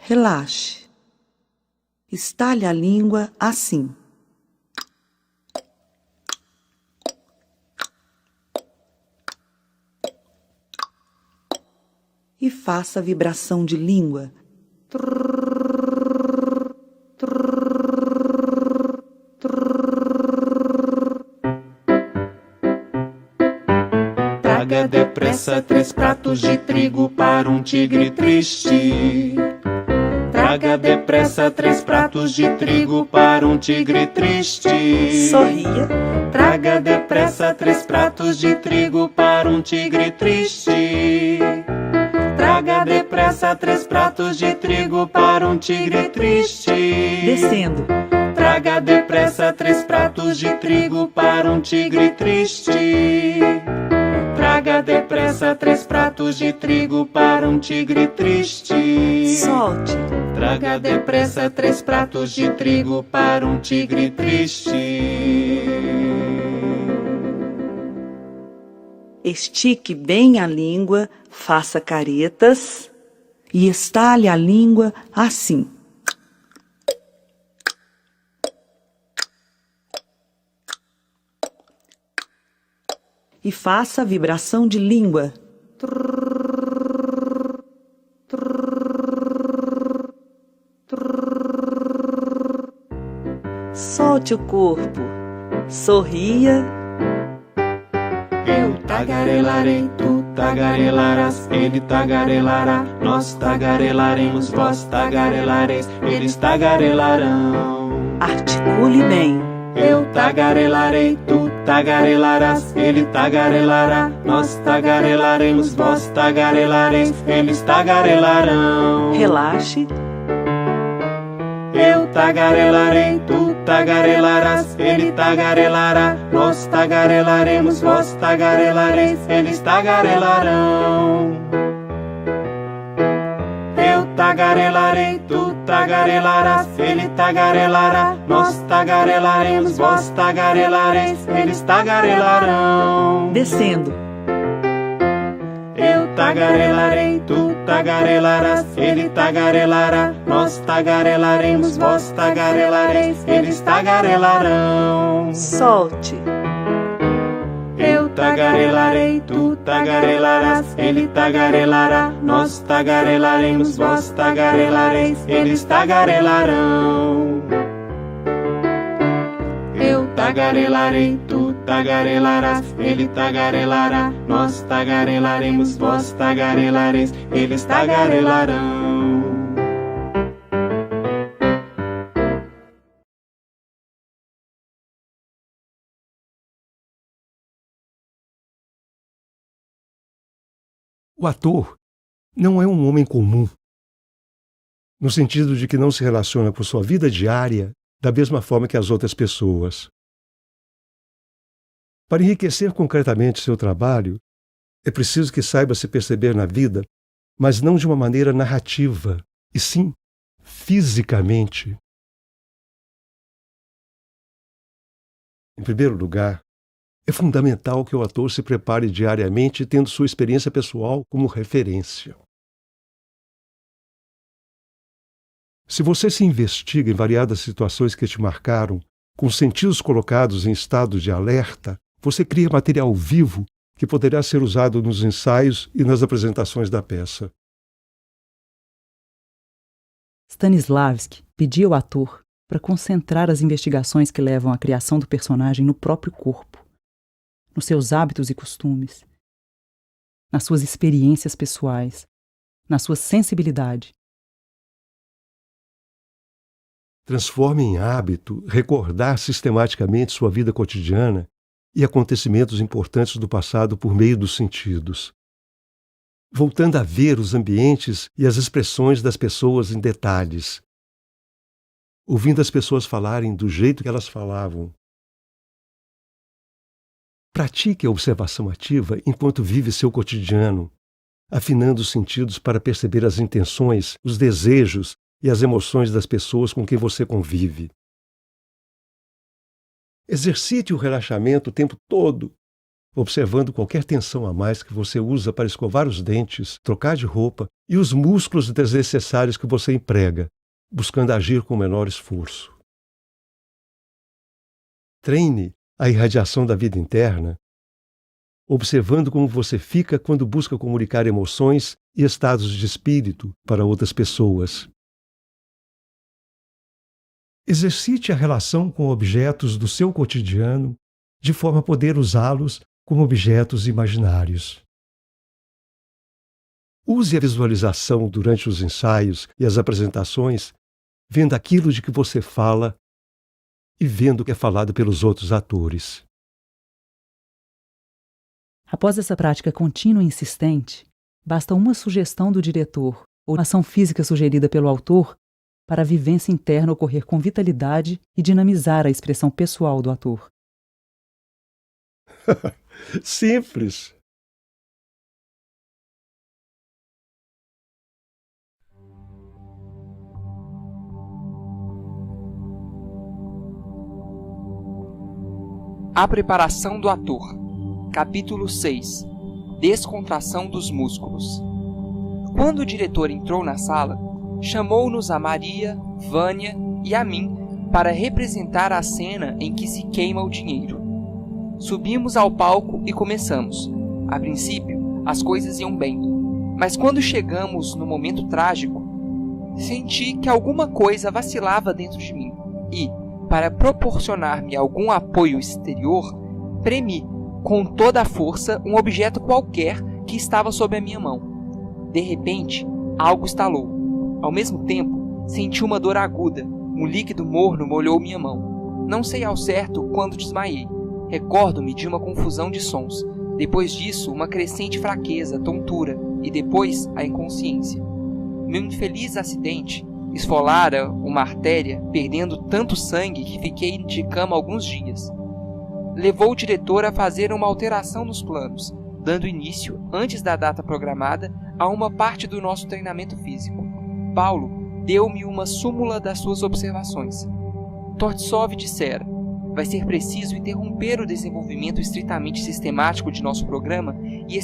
Relaxe. Estale a língua assim. E faça a vibração de língua. Traga depressa 3 pratos de trigo para um tigre triste. Traga depressa 3 pratos de trigo para um tigre triste. Sorria. Traga depressa 3 pratos de trigo para um tigre triste. Traga depressa 3 pratos de trigo para um tigre triste. Descendo. Traga depressa 3 pratos de trigo para um tigre triste. Traga depressa 3 pratos de trigo para um tigre triste. Solte. Traga depressa 3 pratos de trigo para um tigre triste. Estique bem a língua, faça caretas e estale a língua assim. E faça a vibração de língua. Solte o corpo, sorria. Eu tagarelarei, tu tagarelarás, ele tagarelará, nós tagarelaremos, vós tagarelareis, eles tagarelarão. Articule bem. Eu tagarelarei, tu tagarelarás, ele tagarelará, nós tagarelaremos, vós tagarelareis, eles tagarelarão. Relaxe. Eu tagarelarei, tu tagarelarás, ele tagarelará, nós tagarelaremos, vós tagarelareis, eles tagarelarão. Eu tagarelarei, tu tagarelarás, ele tagarelará, nós tagarelaremos, vós tagarelareis, eles tagarelarão. Descendo. Eu tagarelarei, tu tagarelarás, ele tagarelará, nós tagarelaremos, vós tagarelareis, eles tagarelarão. Solte. Eu tagarelarei, tu tagarelarás, ele tagarelará, nós tagarelaremos, vós tagarelareis, eles tagarelarão. Eu tagarelarei, tu tagarelarás, ele tagarelará, nós tagarelaremos, vós tagarelareis, eles tagarelarão. O ator não é um homem comum, no sentido de que não se relaciona com sua vida diária da mesma forma que as outras pessoas. Para enriquecer concretamente seu trabalho, é preciso que saiba se perceber na vida, mas não de uma maneira narrativa, e sim fisicamente. Em primeiro lugar, é fundamental que o ator se prepare diariamente tendo sua experiência pessoal como referência. Se você se investiga em variadas situações que te marcaram, com os sentidos colocados em estado de alerta, você cria material vivo que poderá ser usado nos ensaios e nas apresentações da peça. Stanislavski pedia ao ator para concentrar as investigações que levam à criação do personagem no próprio corpo, nos seus hábitos e costumes, nas suas experiências pessoais, na sua sensibilidade. Transforme em hábito recordar sistematicamente sua vida cotidiana e acontecimentos importantes do passado por meio dos sentidos, voltando a ver os ambientes e as expressões das pessoas em detalhes, ouvindo as pessoas falarem do jeito que elas falavam. Pratique a observação ativa enquanto vive seu cotidiano, afinando os sentidos para perceber as intenções, os desejos e as emoções das pessoas com quem você convive. Exercite o relaxamento o tempo todo, observando qualquer tensão a mais que você usa para escovar os dentes, trocar de roupa e os músculos desnecessários que você emprega, buscando agir com menor esforço. Treine a irradiação da vida interna, observando como você fica quando busca comunicar emoções e estados de espírito para outras pessoas. Exercite a relação com objetos do seu cotidiano, de forma a poder usá-los como objetos imaginários. Use a visualização durante os ensaios e as apresentações, vendo aquilo de que você fala e vendo o que é falado pelos outros atores. Após essa prática contínua e insistente, basta uma sugestão do diretor ou ação física sugerida pelo autor para a vivência interna ocorrer com vitalidade e dinamizar a expressão pessoal do ator. Simples! A preparação do ator. Capítulo 6. Descontração dos músculos. Quando o diretor entrou na sala, chamou-nos a Maria, Vânia e a mim para representar a cena em que se queima o dinheiro. Subimos ao palco e começamos. A princípio, as coisas iam bem, mas quando chegamos no momento trágico, senti que alguma coisa vacilava dentro de mim e, para proporcionar-me algum apoio exterior, premi com toda a força um objeto qualquer que estava sob a minha mão. De repente, algo estalou. Ao mesmo tempo, senti uma dor aguda. Um líquido morno molhou minha mão. Não sei ao certo quando desmaiei. Recordo-me de uma confusão de sons. Depois disso, uma crescente fraqueza, tontura e depois a inconsciência. Meu infeliz acidente esfolara uma artéria, perdendo tanto sangue que fiquei de cama alguns dias. Levou o diretor a fazer uma alteração nos planos, dando início, antes da data programada, a uma parte do nosso treinamento físico. Paulo deu-me uma súmula das suas observações. Tortsov dissera: vai ser preciso interromper o desenvolvimento estritamente sistemático de nosso programa e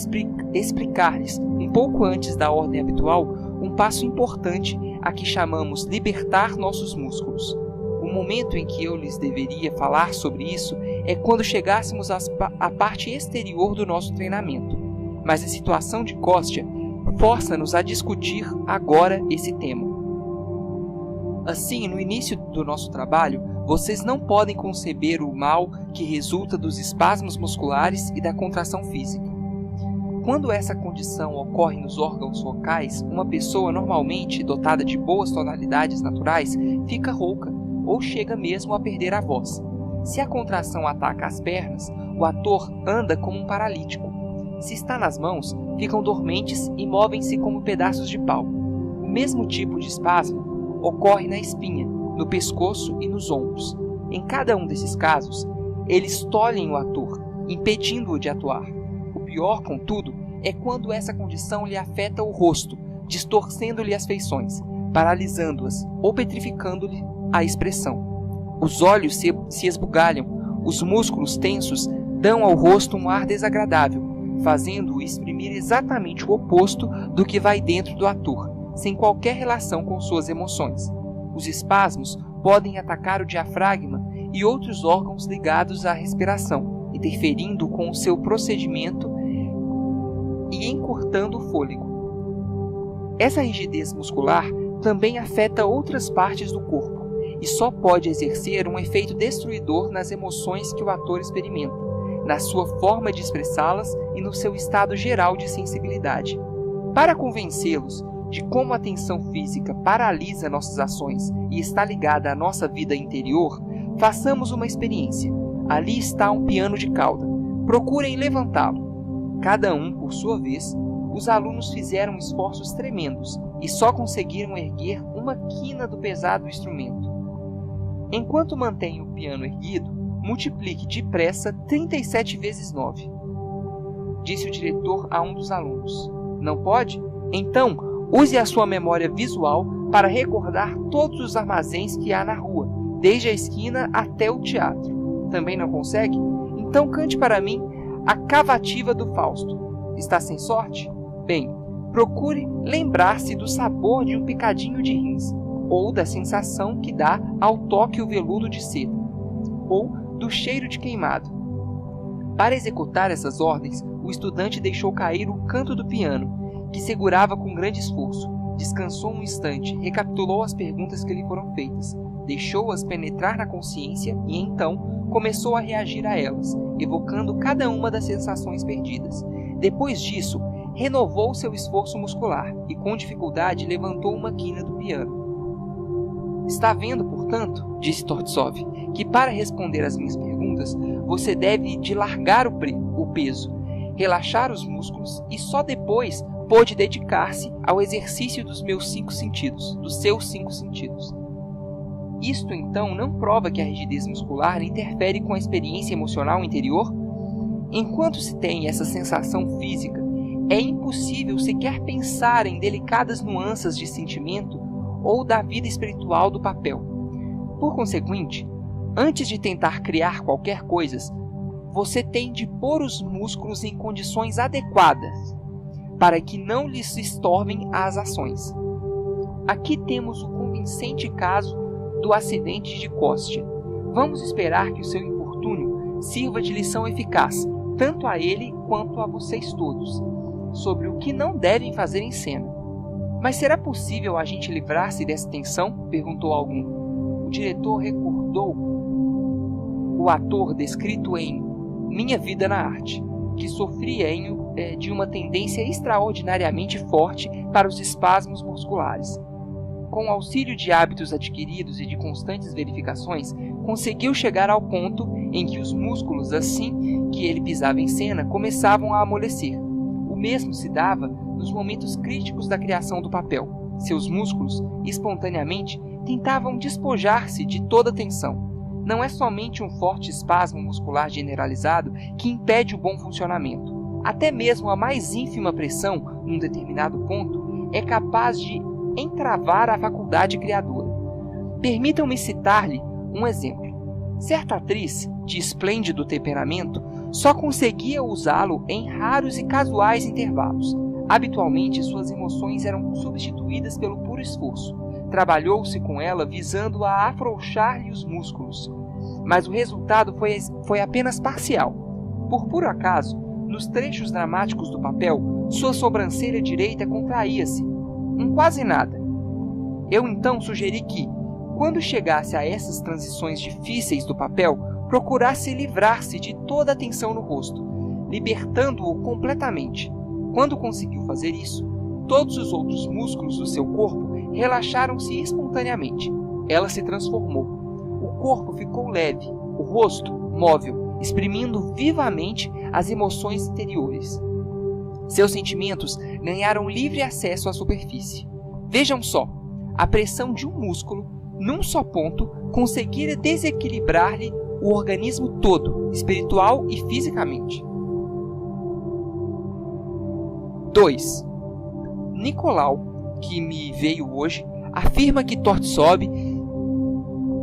explicar-lhes, um pouco antes da ordem habitual, um passo importante a que chamamos libertar nossos músculos. O momento em que eu lhes deveria falar sobre isso é quando chegássemos à parte exterior do nosso treinamento. Mas a situação de Kostya força-nos a discutir agora esse tema. Assim, no início do nosso trabalho, vocês não podem conceber o mal que resulta dos espasmos musculares e da contração física. Quando essa condição ocorre nos órgãos vocais, uma pessoa normalmente dotada de boas tonalidades naturais fica rouca ou chega mesmo a perder a voz. Se a contração ataca as pernas, o ator anda como um paralítico. Se está nas mãos, ficam dormentes e movem-se como pedaços de pau. O mesmo tipo de espasmo ocorre na espinha, no pescoço e nos ombros. Em cada um desses casos, eles tolhem o ator, impedindo-o de atuar. O pior, contudo, é quando essa condição lhe afeta o rosto, distorcendo-lhe as feições, paralisando-as ou petrificando-lhe a expressão. Os olhos se esbugalham, os músculos tensos dão ao rosto um ar desagradável, fazendo-o exprimir exatamente o oposto do que vai dentro do ator, sem qualquer relação com suas emoções. Os espasmos podem atacar o diafragma e outros órgãos ligados à respiração, interferindo com o seu procedimento e encurtando o fôlego. Essa rigidez muscular também afeta outras partes do corpo e só pode exercer um efeito destruidor nas emoções que o ator experimenta, na sua forma de expressá-las e no seu estado geral de sensibilidade. Para convencê-los de como a tensão física paralisa nossas ações e está ligada à nossa vida interior, façamos uma experiência. Ali está um piano de cauda. Procurem levantá-lo. Cada um, por sua vez, os alunos fizeram esforços tremendos e só conseguiram erguer uma quina do pesado instrumento. Enquanto mantém o piano erguido, multiplique depressa 37 vezes 9. Disse o diretor a um dos alunos. Não pode? Então, use a sua memória visual para recordar todos os armazéns que há na rua, desde a esquina até o teatro. Também não consegue? Então cante para mim a cavativa do Fausto. Está sem sorte? Bem, procure lembrar-se do sabor de um picadinho de rins, ou da sensação que dá ao toque o veludo de seda, ou do cheiro de queimado. Para executar essas ordens, o estudante deixou cair o canto do piano, que segurava com grande esforço. Descansou um instante, recapitulou as perguntas que lhe foram feitas, deixou-as penetrar na consciência e então começou a reagir a elas, evocando cada uma das sensações perdidas. Depois disso, renovou seu esforço muscular e com dificuldade levantou uma quina do piano. Está vendo, portanto, disse Tortsov, que para responder às minhas perguntas, você deve de largar o peso, relaxar os músculos e só depois pôde dedicar-se ao exercício dos seus 5 sentidos. Isto, então, não prova que a rigidez muscular interfere com a experiência emocional interior? Enquanto se tem essa sensação física, é impossível sequer pensar em delicadas nuances de sentimento ou da vida espiritual do papel. Por conseguinte, antes de tentar criar qualquer coisa, você tem de pôr os músculos em condições adequadas para que não lhes estorvem as ações. Aqui temos o convincente caso do acidente de Kostya. Vamos esperar que o seu infortúnio sirva de lição eficaz, tanto a ele quanto a vocês todos, sobre o que não devem fazer em cena. Mas será possível a gente livrar-se dessa tensão? Perguntou algum. O diretor recordou o ator descrito em Minha Vida na Arte, que sofria de uma tendência extraordinariamente forte para os espasmos musculares. com o auxílio de hábitos adquiridos e de constantes verificações, conseguiu chegar ao ponto em que os músculos, assim que ele pisava em cena, começavam a amolecer. O mesmo se dava nos momentos críticos da criação do papel. Seus músculos, espontaneamente, tentavam despojar-se de toda tensão. Não é somente um forte espasmo muscular generalizado que impede o bom funcionamento. Até mesmo a mais ínfima pressão, num determinado ponto, é capaz de entravar a faculdade criadora. Permitam-me citar-lhe um exemplo. Certa atriz, de esplêndido temperamento, só conseguia usá-lo em raros e casuais intervalos. Habitualmente, suas emoções eram substituídas pelo puro esforço. Trabalhou-se com ela visando a afrouxar-lhe os músculos, mas o resultado foi apenas parcial. Por puro acaso, nos trechos dramáticos do papel, sua sobrancelha direita contraía-se, quase nada. Eu então sugeri que, quando chegasse a essas transições difíceis do papel, procurasse livrar-se de toda a tensão no rosto, libertando-o completamente. Quando conseguiu fazer isso, todos os outros músculos do seu corpo relaxaram-se espontaneamente. Ela se transformou. O corpo ficou leve, o rosto móvel, exprimindo vivamente as emoções interiores. Seus sentimentos ganharam livre acesso à superfície. Vejam só, a pressão de um músculo, num só ponto, conseguira desequilibrar-lhe o organismo todo, espiritual e fisicamente. 2. Nicolau, que me veio hoje, afirma que Tortsov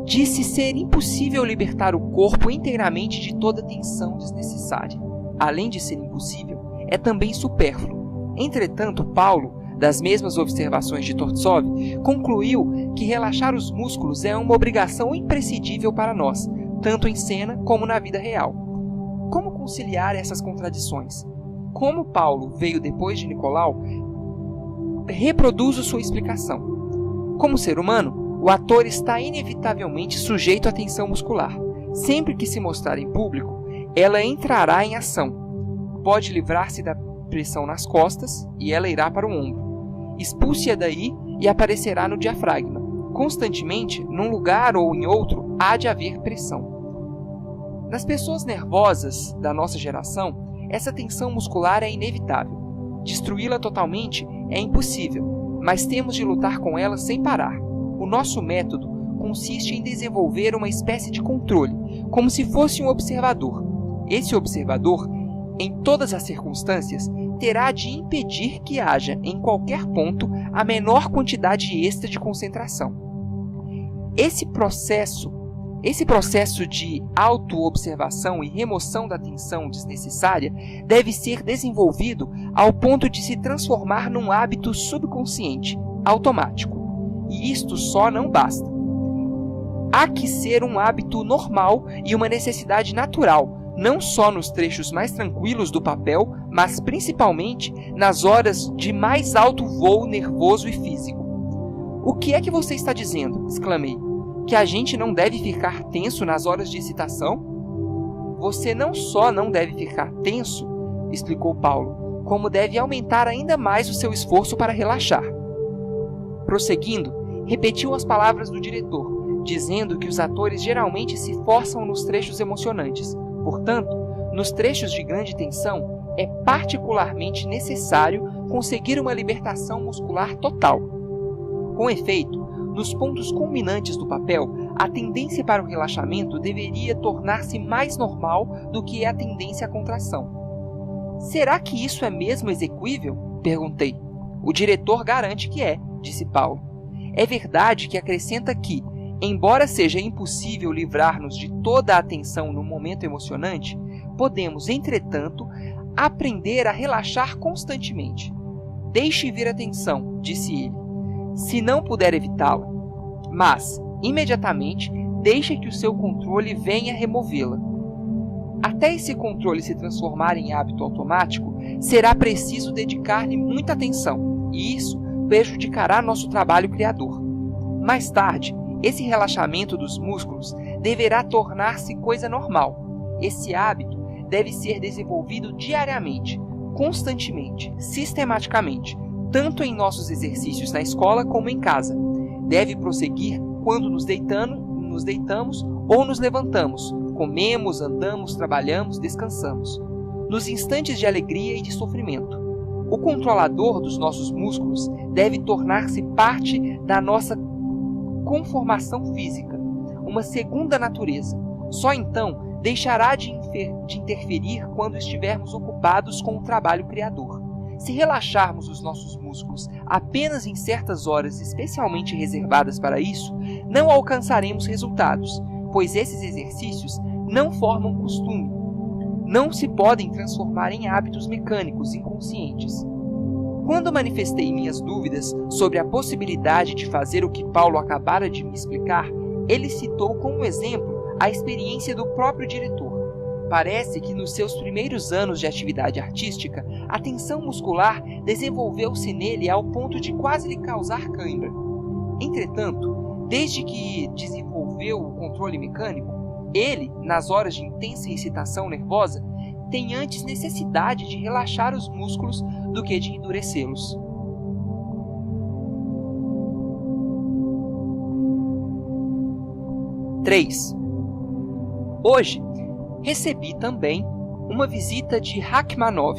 disse ser impossível libertar o corpo inteiramente de toda tensão desnecessária. Além de ser impossível, é também supérfluo. Entretanto, Paulo, das mesmas observações de Tortsov, concluiu que relaxar os músculos é uma obrigação imprescindível para nós, tanto em cena como na vida real. Como conciliar essas contradições? Como Paulo veio depois de Nicolau, reproduzo sua explicação. Como ser humano, o ator está inevitavelmente sujeito à tensão muscular. Sempre que se mostrar em público, ela entrará em ação. Pode livrar-se da pressão nas costas e ela irá para o ombro. Expulse-a daí e aparecerá no diafragma. Constantemente, num lugar ou em outro, há de haver pressão. Nas pessoas nervosas da nossa geração, essa tensão muscular é inevitável. Destruí-la totalmente é impossível, mas temos de lutar com ela sem parar. O nosso método consiste em desenvolver uma espécie de controle, como se fosse um observador. Esse observador, em todas as circunstâncias, terá de impedir que haja, em qualquer ponto, a menor quantidade extra de concentração. Esse processo de auto-observação e remoção da tensão desnecessária deve ser desenvolvido ao ponto de se transformar num hábito subconsciente, automático. E isto só não basta. Há que ser um hábito normal e uma necessidade natural, não só nos trechos mais tranquilos do papel, mas principalmente nas horas de mais alto voo nervoso e físico. "O que é que você está dizendo?" exclamei. "Que a gente não deve ficar tenso nas horas de excitação?" "Você não só não deve ficar tenso," explicou Paulo, "como deve aumentar ainda mais o seu esforço para relaxar." Prosseguindo, repetiu as palavras do diretor, dizendo que os atores geralmente se forçam nos trechos emocionantes. Portanto, nos trechos de grande tensão, é particularmente necessário conseguir uma libertação muscular total. Com efeito, nos pontos culminantes do papel, a tendência para o relaxamento deveria tornar-se mais normal do que a tendência à contração. "Será que isso é mesmo execuível?" perguntei. "O diretor garante que é," disse Paulo. "É verdade que acrescenta que, embora seja impossível livrar-nos de toda a atenção no momento emocionante, podemos, entretanto, aprender a relaxar constantemente. Deixe vir a tensão," disse ele, "se não puder evitá-la, mas, imediatamente, deixe que o seu controle venha removê-la. Até esse controle se transformar em hábito automático, será preciso dedicar-lhe muita atenção, e isso prejudicará nosso trabalho criador. Mais tarde, esse relaxamento dos músculos deverá tornar-se coisa normal. Esse hábito deve ser desenvolvido diariamente, constantemente, sistematicamente, tanto em nossos exercícios na escola como em casa. deve prosseguir quando nos deitamos ou nos levantamos, comemos, andamos, trabalhamos, descansamos, nos instantes de alegria e de sofrimento. O controlador dos nossos músculos deve tornar-se parte da nossa conformação física, uma segunda natureza. Só então deixará de interferir quando estivermos ocupados com o trabalho criador. Se relaxarmos os nossos músculos apenas em certas horas especialmente reservadas para isso, não alcançaremos resultados, pois esses exercícios não formam costume. Não se podem transformar em hábitos mecânicos inconscientes. Quando manifestei minhas dúvidas sobre a possibilidade de fazer o que Paulo acabara de me explicar, ele citou como exemplo a experiência do próprio diretor. Parece que nos seus primeiros anos de atividade artística, a tensão muscular desenvolveu-se nele ao ponto de quase lhe causar cãibra. Entretanto, desde que desenvolveu o controle mecânico, ele, nas horas de intensa excitação nervosa, tem antes necessidade de relaxar os músculos do que de endurecê-los. Hoje, recebi também uma visita de Rachmanov,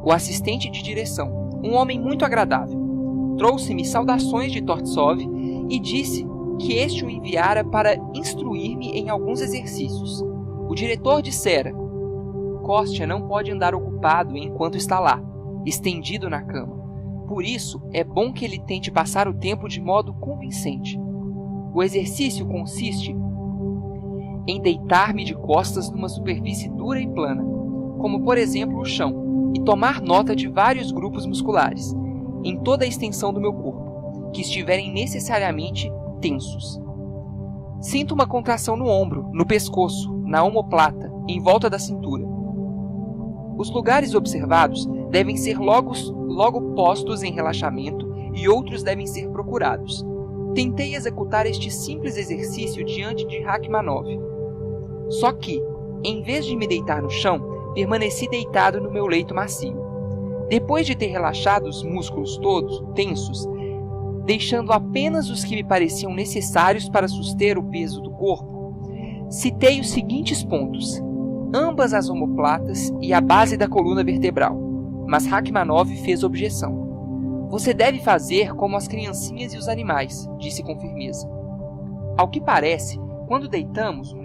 o assistente de direção, um homem muito agradável. Trouxe-me saudações de Tortsov e disse que este o enviara para instruir-me em alguns exercícios. O diretor dissera: Kostya não pode andar ocupado enquanto está lá, estendido na cama. Por isso, é bom que ele tente passar o tempo de modo convincente. O exercício consiste em deitar-me de costas numa superfície dura e plana, como por exemplo o chão, e tomar nota de vários grupos musculares, em toda a extensão do meu corpo, que estiverem necessariamente tensos. Sinto uma contração no ombro, no pescoço, na omoplata, em volta da cintura. Os lugares observados devem ser logo postos em relaxamento e outros devem ser procurados. Tentei executar este simples exercício diante de Rachmanov. Só que, em vez de me deitar no chão, permaneci deitado no meu leito macio. Depois de ter relaxado os músculos todos tensos, deixando apenas os que me pareciam necessários para suster o peso do corpo, citei os seguintes pontos: ambas as omoplatas e a base da coluna vertebral. Mas Rachmanov fez objeção. Você deve fazer como as criancinhas e os animais, disse com firmeza. Ao que parece, quando deitamos um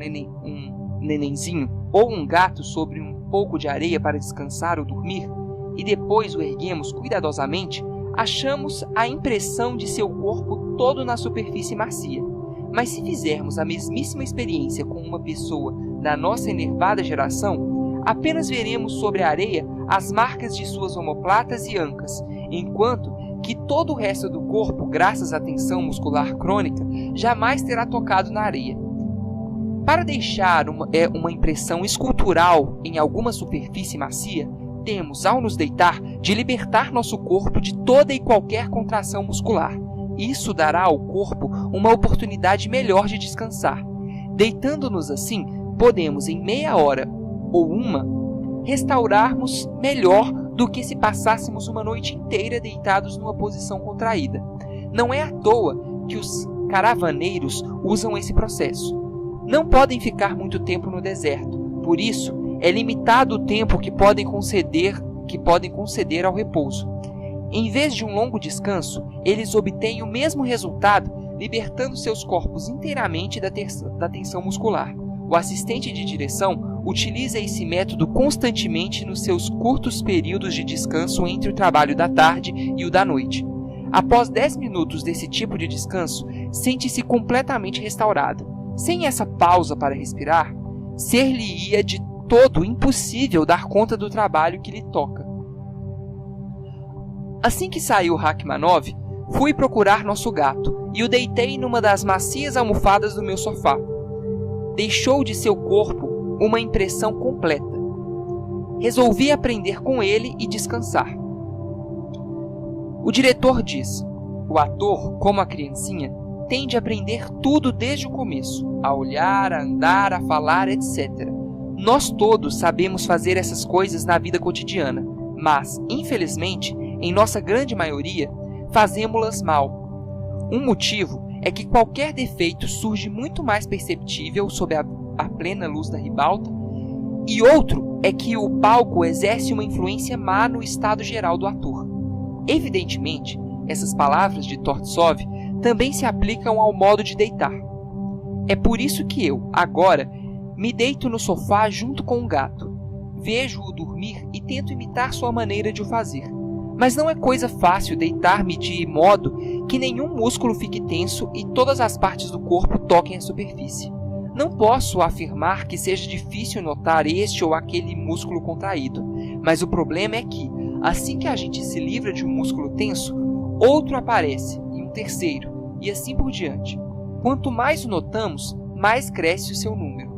nenenzinho ou um gato sobre um pouco de areia para descansar ou dormir, e depois o erguemos cuidadosamente, achamos a impressão de seu corpo todo na superfície macia. Mas se fizermos a mesmíssima experiência com uma pessoa da nossa enervada geração, apenas veremos sobre a areia as marcas de suas omoplatas e ancas, enquanto que todo o resto do corpo, graças à tensão muscular crônica, jamais terá tocado na areia. Para deixar uma impressão escultural em alguma superfície macia, temos, ao nos deitar, de libertar nosso corpo de toda e qualquer contração muscular. Isso dará ao corpo uma oportunidade melhor de descansar. Deitando-nos assim, podemos, em meia hora ou uma, restaurarmos melhor do que se passássemos uma noite inteira deitados numa posição contraída. Não é à toa que os caravaneiros usam esse processo. Não podem ficar muito tempo no deserto, por isso é limitado o tempo que podem conceder ao repouso. Em vez de um longo descanso, eles obtêm o mesmo resultado, libertando seus corpos inteiramente da tensão muscular. O assistente de direção utiliza esse método constantemente nos seus curtos períodos de descanso entre o trabalho da tarde e o da noite. Após 10 minutos desse tipo de descanso, sente-se completamente restaurado. Sem essa pausa para respirar, ser-lhe-ia de todo impossível dar conta do trabalho que lhe toca. Assim que saiu Rachmanov, fui procurar nosso gato e o deitei numa das macias almofadas do meu sofá. Deixou de seu corpo uma impressão completa. Resolvi aprender com ele e descansar. O diretor diz: o ator, como a criancinha, tem de aprender tudo desde o começo, a olhar, a andar, a falar, etc. Nós todos sabemos fazer essas coisas na vida cotidiana, mas, infelizmente, em nossa grande maioria, fazemos-las mal. Um motivo é que qualquer defeito surge muito mais perceptível sob a plena luz da ribalta, e outro é que o palco exerce uma influência má no estado geral do ator. Evidentemente, essas palavras de Tortsov também se aplicam ao modo de deitar. É por isso que eu, agora, me deito no sofá junto com um gato. Vejo-o dormir e tento imitar sua maneira de o fazer. Mas não é coisa fácil deitar-me de modo que nenhum músculo fique tenso e todas as partes do corpo toquem a superfície. Não posso afirmar que seja difícil notar este ou aquele músculo contraído, mas o problema é que, assim que a gente se livra de um músculo tenso, outro aparece, e um terceiro, e assim por diante. Quanto mais o notamos, mais cresce o seu número.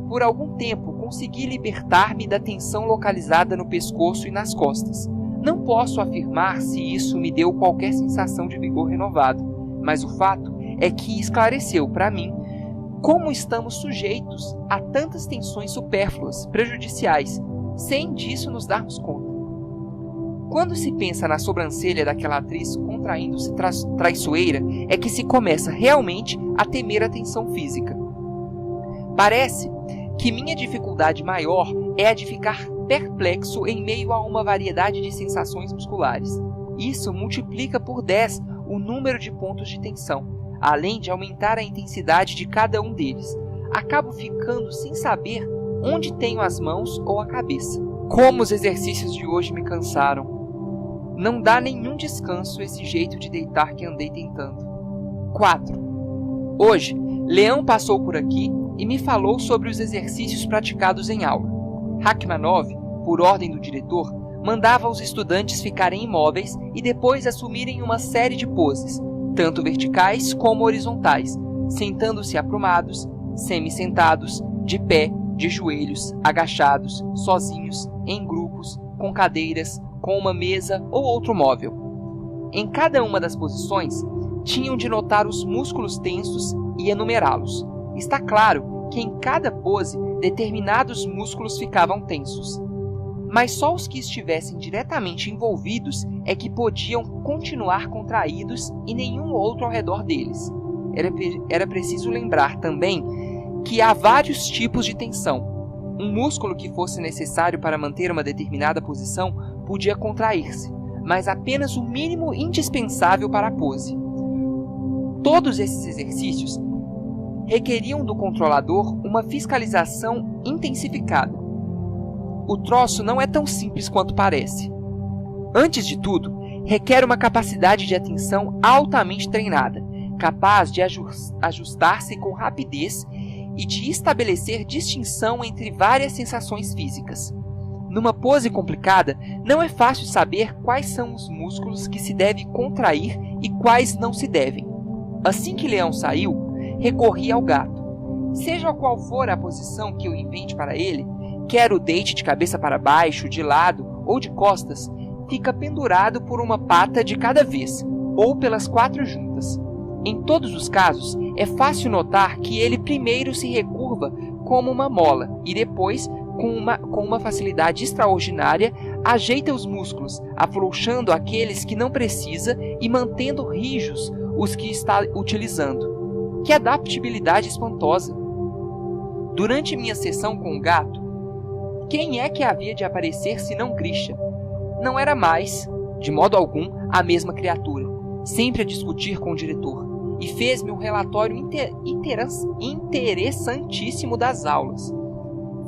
Por algum tempo, consegui libertar-me da tensão localizada no pescoço e nas costas. Não posso afirmar se isso me deu qualquer sensação de vigor renovado, mas o fato é que esclareceu para mim como estamos sujeitos a tantas tensões supérfluas, prejudiciais, sem disso nos darmos conta. Quando se pensa na sobrancelha daquela atriz contraindo-se traiçoeira, é que se começa realmente a temer a tensão física. Parece que minha dificuldade maior é a de ficar perplexo em meio a uma variedade de sensações musculares. Isso multiplica por 10 o número de pontos de tensão, além de aumentar a intensidade de cada um deles. Acabo ficando sem saber onde tenho as mãos ou a cabeça. Como os exercícios de hoje me cansaram. Não dá nenhum descanso esse jeito de deitar que andei tentando. 4. Hoje, Leão passou por aqui e me falou sobre os exercícios praticados em aula. Rachmanov, por ordem do diretor, mandava os estudantes ficarem imóveis e depois assumirem uma série de poses, tanto verticais como horizontais, sentando-se aprumados, semi-sentados, de pé, de joelhos, agachados, sozinhos, em grupos, com cadeiras, com uma mesa ou outro móvel. Em cada uma das posições, tinham de notar os músculos tensos e enumerá-los. Está claro que em cada pose, determinados músculos ficavam tensos. Mas só os que estivessem diretamente envolvidos é que podiam continuar contraídos e nenhum outro ao redor deles. Era preciso lembrar também que há vários tipos de tensão. Um músculo que fosse necessário para manter uma determinada posição podia contrair-se, mas apenas o mínimo indispensável para a pose. Todos esses exercícios requeriam do controlador uma fiscalização intensificada. O troço não é tão simples quanto parece. Antes de tudo, requer uma capacidade de atenção altamente treinada, capaz de ajustar-se com rapidez e de estabelecer distinção entre várias sensações físicas. Numa pose complicada, não é fácil saber quais são os músculos que se deve contrair e quais não se devem. Assim que Leão saiu, recorri ao gato. Seja qual for a posição que eu invente para ele, quer o deite de cabeça para baixo, de lado ou de costas, fica pendurado por uma pata de cada vez, ou pelas 4 juntas. Em todos os casos, é fácil notar que ele primeiro se recurva como uma mola e depois, com uma facilidade extraordinária, ajeita os músculos, afrouxando aqueles que não precisa e mantendo rijos os que está utilizando. Que adaptabilidade espantosa! Durante minha sessão com o gato, quem é que havia de aparecer senão Grisha? Não era mais, de modo algum, a mesma criatura, sempre a discutir com o diretor, e fez-me um relatório interessantíssimo das aulas.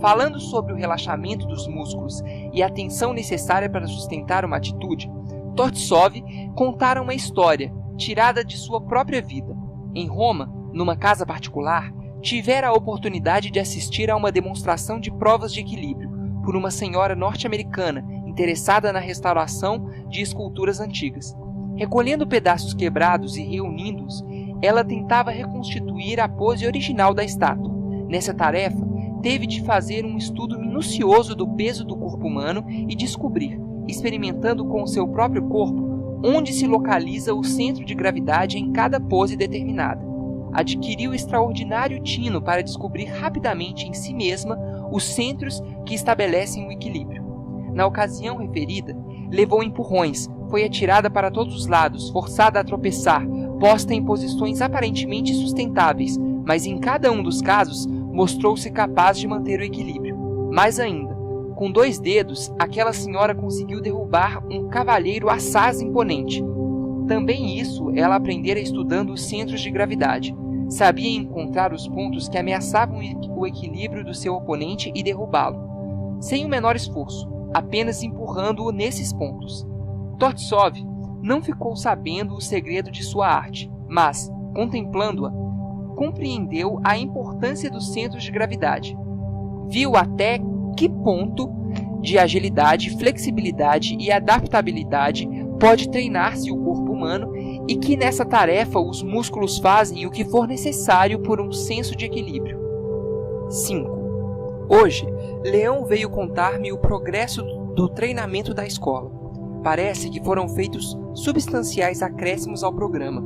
Falando sobre o relaxamento dos músculos e a tensão necessária para sustentar uma atitude, Tortsov contara uma história tirada de sua própria vida. Em Roma, numa casa particular, tivera a oportunidade de assistir a uma demonstração de provas de equilíbrio por uma senhora norte-americana interessada na restauração de esculturas antigas. Recolhendo pedaços quebrados e reunindo-os, ela tentava reconstituir a pose original da estátua. Nessa tarefa, teve de fazer um estudo minucioso do peso do corpo humano e descobrir, experimentando com o seu próprio corpo, onde se localiza o centro de gravidade em cada pose determinada. Adquiriu extraordinário tino para descobrir rapidamente em si mesma os centros que estabelecem o equilíbrio. Na ocasião referida, levou empurrões, foi atirada para todos os lados, forçada a tropeçar, posta em posições aparentemente sustentáveis, mas em cada um dos casos mostrou-se capaz de manter o equilíbrio. Mais ainda, com 2 dedos, aquela senhora conseguiu derrubar um cavalheiro assaz imponente. Também isso ela aprendera estudando os centros de gravidade. Sabia encontrar os pontos que ameaçavam o equilíbrio do seu oponente e derrubá-lo, sem o menor esforço, apenas empurrando-o nesses pontos. Tortsov não ficou sabendo o segredo de sua arte, mas, contemplando-a, compreendeu a importância dos centros de gravidade. Viu até que ponto de agilidade, flexibilidade e adaptabilidade pode treinar-se o corpo humano e que nessa tarefa os músculos fazem o que for necessário por um senso de equilíbrio. 5. Hoje, Leão veio contar-me o progresso do treinamento da escola. Parece que foram feitos substanciais acréscimos ao programa.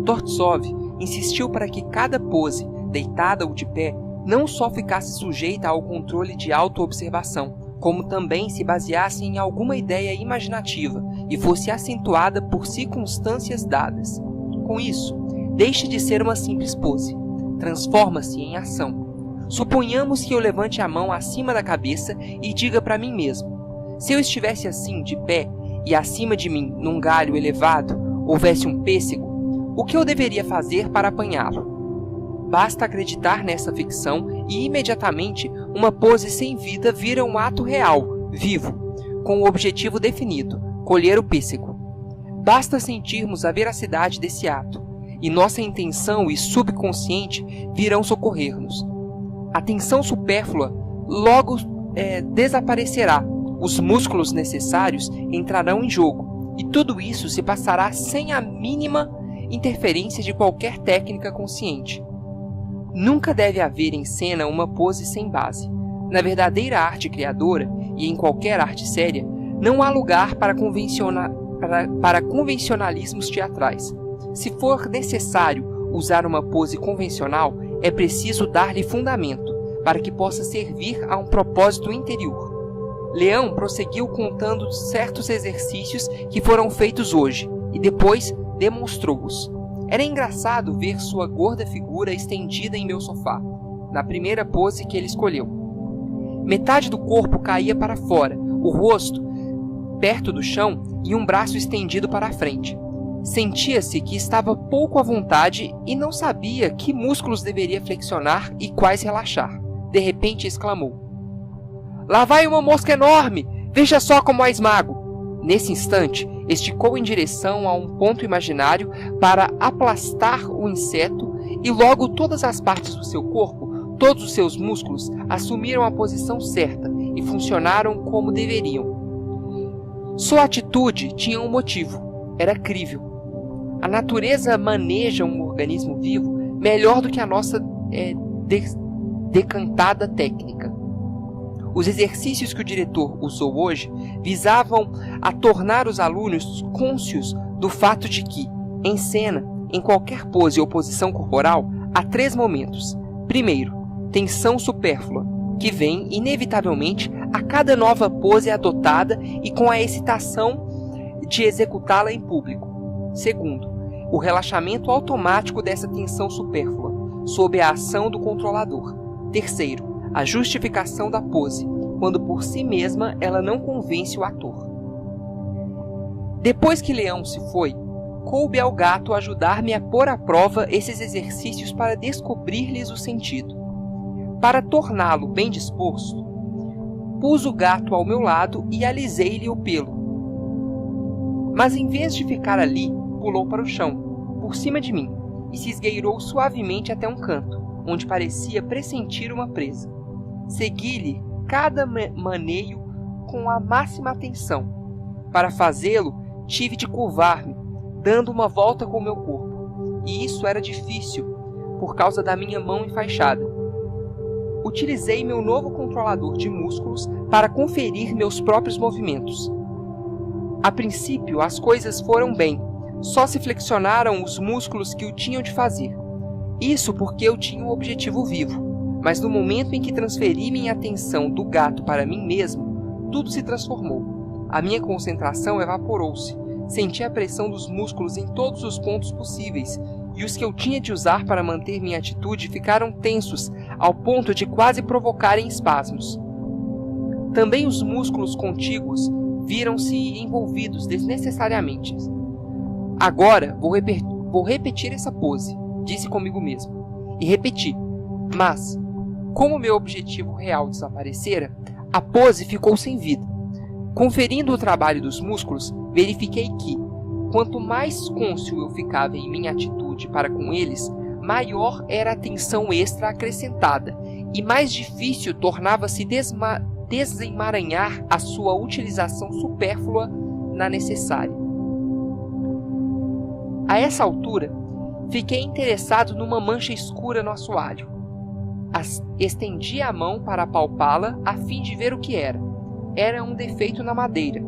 Tortsov insistiu para que cada pose, deitada ou de pé, não só ficasse sujeita ao controle de autoobservação, como também se baseasse em alguma ideia imaginativa e fosse acentuada por circunstâncias dadas. Com isso, deixe de ser uma simples pose. Transforma-se em ação. Suponhamos que eu levante a mão acima da cabeça e diga para mim mesmo: se eu estivesse assim, de pé, e acima de mim, num galho elevado, houvesse um pêssego, o que eu deveria fazer para apanhá-lo? Basta acreditar nessa ficção e imediatamente uma pose sem vida vira um ato real, vivo, com o objetivo definido, colher o pêssego. Basta sentirmos a veracidade desse ato, e nossa intenção e subconsciente virão socorrer-nos. A tensão supérflua logo desaparecerá, os músculos necessários entrarão em jogo, e tudo isso se passará sem a mínima interferência de qualquer técnica consciente. Nunca deve haver em cena uma pose sem base. Na verdadeira arte criadora, e em qualquer arte séria, não há lugar para convencionalismos teatrais. Se for necessário usar uma pose convencional, é preciso dar-lhe fundamento, para que possa servir a um propósito interior. Leão prosseguiu contando certos exercícios que foram feitos hoje, e depois demonstrou-os. Era engraçado ver sua gorda figura estendida em meu sofá, na primeira pose que ele escolheu. Metade do corpo caía para fora, o rosto perto do chão e um braço estendido para a frente. Sentia-se que estava pouco à vontade e não sabia que músculos deveria flexionar e quais relaxar. De repente exclamou: "Lá vai uma mosca enorme! Veja só como a esmago!" Nesse instante, esticou em direção a um ponto imaginário para aplastar o inseto e logo todas as partes do seu corpo, todos os seus músculos, assumiram a posição certa e funcionaram como deveriam. Sua atitude tinha um motivo. Era crível. A natureza maneja um organismo vivo melhor do que a nossa decantada técnica. Os exercícios que o diretor usou hoje visavam a tornar os alunos cônscios do fato de que, em cena, em qualquer pose ou posição corporal, há 3 momentos. Primeiro, tensão supérflua, que vem, inevitavelmente, a cada nova pose adotada e com a excitação de executá-la em público. Segundo, o relaxamento automático dessa tensão supérflua, sob a ação do controlador. Terceiro, a justificação da pose, quando por si mesma ela não convence o ator. Depois que Leão se foi, coube ao gato ajudar-me a pôr à prova esses exercícios para descobrir-lhes o sentido. Para torná-lo bem disposto, pus o gato ao meu lado e alisei-lhe o pelo. Mas em vez de ficar ali, pulou para o chão, por cima de mim, e se esgueirou suavemente até um canto, onde parecia pressentir uma presa. Segui-lhe cada maneio com a máxima atenção. Para fazê-lo, tive de curvar-me, dando uma volta com o meu corpo, e isso era difícil, por causa da minha mão enfaixada. Utilizei meu novo controlador de músculos para conferir meus próprios movimentos. A princípio, as coisas foram bem, só se flexionaram os músculos que o tinham de fazer. Isso porque eu tinha um objetivo vivo. Mas no momento em que transferi minha atenção do gato para mim mesmo, tudo se transformou. A minha concentração evaporou-se, Senti a pressão dos músculos em todos os pontos possíveis, e os que eu tinha de usar para manter minha atitude ficaram tensos, ao ponto de quase provocarem espasmos. Também os músculos contíguos viram-se envolvidos desnecessariamente. Agora vou repetir essa pose, disse comigo mesmo. E repeti. Mas, como meu objetivo real desaparecera, a pose ficou sem vida. Conferindo o trabalho dos músculos, verifiquei que, quanto mais cônscio eu ficava em minha atitude para com eles, maior era a tensão extra acrescentada, e mais difícil tornava-se desemaranhar a sua utilização supérflua na necessária. A essa altura, fiquei interessado numa mancha escura no assoalho. Estendi a mão para apalpá-la a fim de ver o que era. Era um defeito na madeira.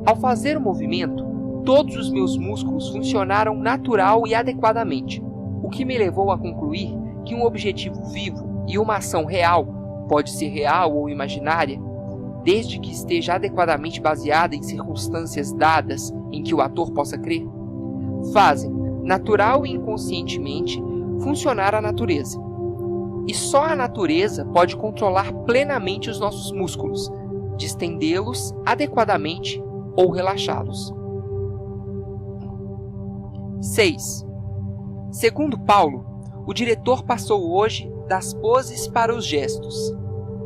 Ao fazer o movimento, todos os meus músculos funcionaram natural e adequadamente, o que me levou a concluir que um objetivo vivo e uma ação real, pode ser real ou imaginária, desde que esteja adequadamente baseada em circunstâncias dadas em que o ator possa crer, fazem, natural e inconscientemente, funcionar a natureza. E só a natureza pode controlar plenamente os nossos músculos, distendê-los adequadamente ou relaxá-los. 6. Segundo Paulo, o diretor passou hoje das poses para os gestos.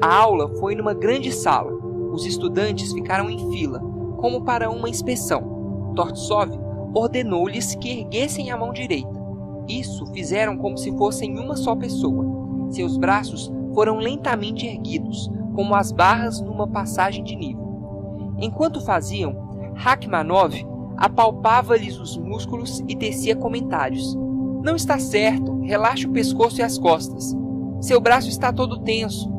A aula foi numa grande sala. Os estudantes ficaram em fila, como para uma inspeção. Tortsov ordenou-lhes que erguessem a mão direita. Isso fizeram como se fossem uma só pessoa. Seus braços foram lentamente erguidos, como as barras numa passagem de nível. Enquanto faziam, Rachmanov apalpava-lhes os músculos e tecia comentários. Não está certo, relaxe o pescoço e as costas. Seu braço está todo tenso.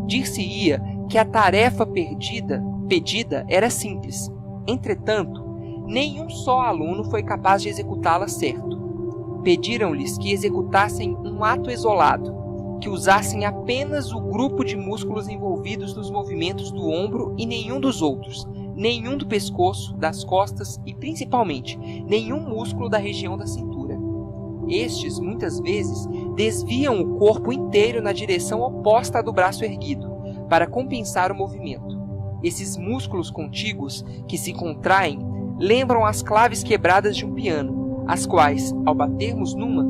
Dir-se-ia que a tarefa pedida era simples. Entretanto, nenhum só aluno foi capaz de executá-la certo. Pediram-lhes que executassem um ato isolado, que usassem apenas o grupo de músculos envolvidos nos movimentos do ombro e nenhum dos outros, nenhum do pescoço, das costas e, principalmente, nenhum músculo da região da cintura. Estes, muitas vezes, desviam o corpo inteiro na direção oposta à do braço erguido, para compensar o movimento. Esses músculos contíguos, que se contraem, lembram as claves quebradas de um piano, as quais, ao batermos numa,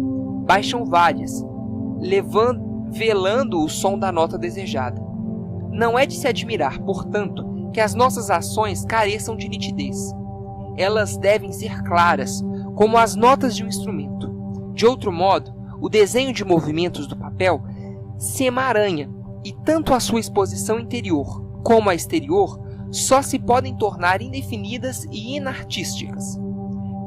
baixam várias, velando o som da nota desejada. Não é de se admirar, portanto, que as nossas ações careçam de nitidez. Elas devem ser claras, como as notas de um instrumento. De outro modo, o desenho de movimentos do papel se emaranha, e tanto a sua exposição interior como a exterior só se podem tornar indefinidas e inartísticas.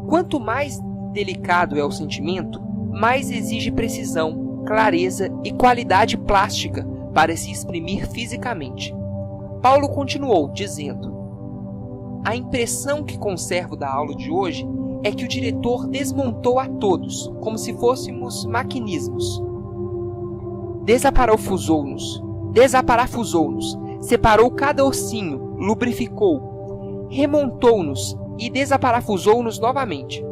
Quanto mais delicado é o sentimento, mais exige precisão, clareza e qualidade plástica para se exprimir fisicamente. Paulo continuou, dizendo: a impressão que conservo da aula de hoje é que o diretor desmontou a todos, como se fôssemos maquinismos. Desaparafusou-nos, separou cada ossinho, lubrificou, remontou-nos e desaparafusou-nos novamente.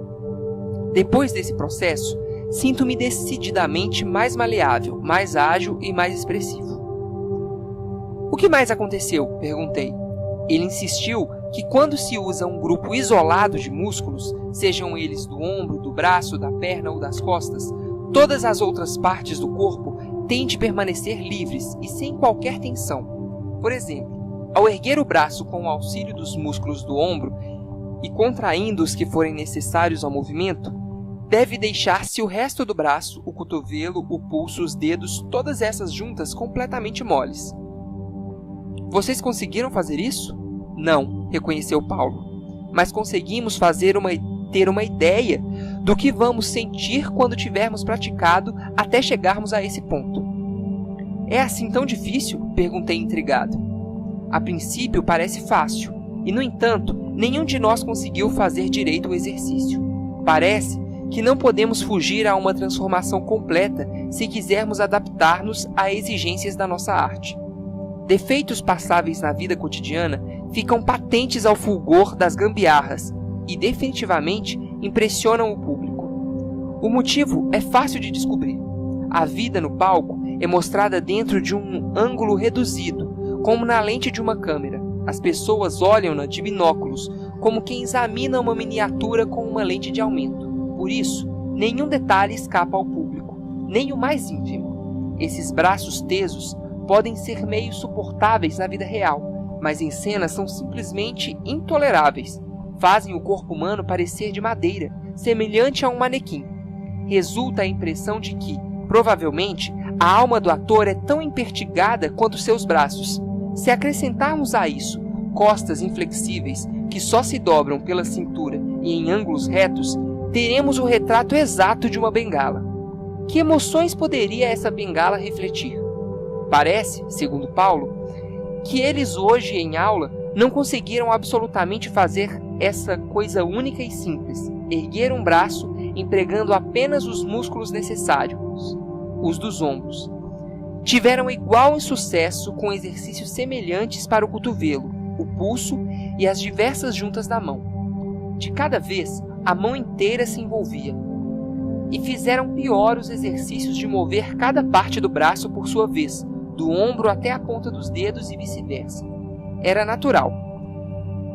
Depois desse processo, sinto-me decididamente mais maleável, mais ágil e mais expressivo. O que mais aconteceu? Perguntei. Ele insistiu que quando se usa um grupo isolado de músculos, sejam eles do ombro, do braço, da perna ou das costas, todas as outras partes do corpo têm de permanecer livres e sem qualquer tensão. Por exemplo, ao erguer o braço com o auxílio dos músculos do ombro e contraindo os que forem necessários ao movimento, deve deixar-se o resto do braço, o cotovelo, o pulso, os dedos, todas essas juntas completamente moles. Vocês conseguiram fazer isso? Não, reconheceu Paulo. Mas conseguimos ter uma ideia do que vamos sentir quando tivermos praticado até chegarmos a esse ponto. É assim tão difícil? Perguntei intrigado. A princípio parece fácil, e no entanto, nenhum de nós conseguiu fazer direito o exercício. Parece que não podemos fugir a uma transformação completa se quisermos adaptar-nos às exigências da nossa arte. Defeitos passáveis na vida cotidiana ficam patentes ao fulgor das gambiarras, e definitivamente impressionam o público. O motivo é fácil de descobrir. A vida no palco é mostrada dentro de um ângulo reduzido, como na lente de uma câmera. As pessoas olham-na de binóculos, como quem examina uma miniatura com uma lente de aumento. Por isso, nenhum detalhe escapa ao público, nem o mais ínfimo. Esses braços tesos podem ser meio suportáveis na vida real, mas em cena são simplesmente intoleráveis. Fazem o corpo humano parecer de madeira, semelhante a um manequim. Resulta a impressão de que, provavelmente, a alma do ator é tão empertigada quanto seus braços. Se acrescentarmos a isso costas inflexíveis que só se dobram pela cintura e em ângulos retos, teremos o retrato exato de uma bengala. Que emoções poderia essa bengala refletir? Parece, segundo Paulo, que eles hoje em aula não conseguiram absolutamente fazer essa coisa única e simples, erguer um braço empregando apenas os músculos necessários, os dos ombros. Tiveram igual insucesso com exercícios semelhantes para o cotovelo, o pulso e as diversas juntas da mão. De cada vez, a mão inteira se envolvia. E fizeram pior os exercícios de mover cada parte do braço por sua vez, do ombro até a ponta dos dedos e vice-versa. Era natural.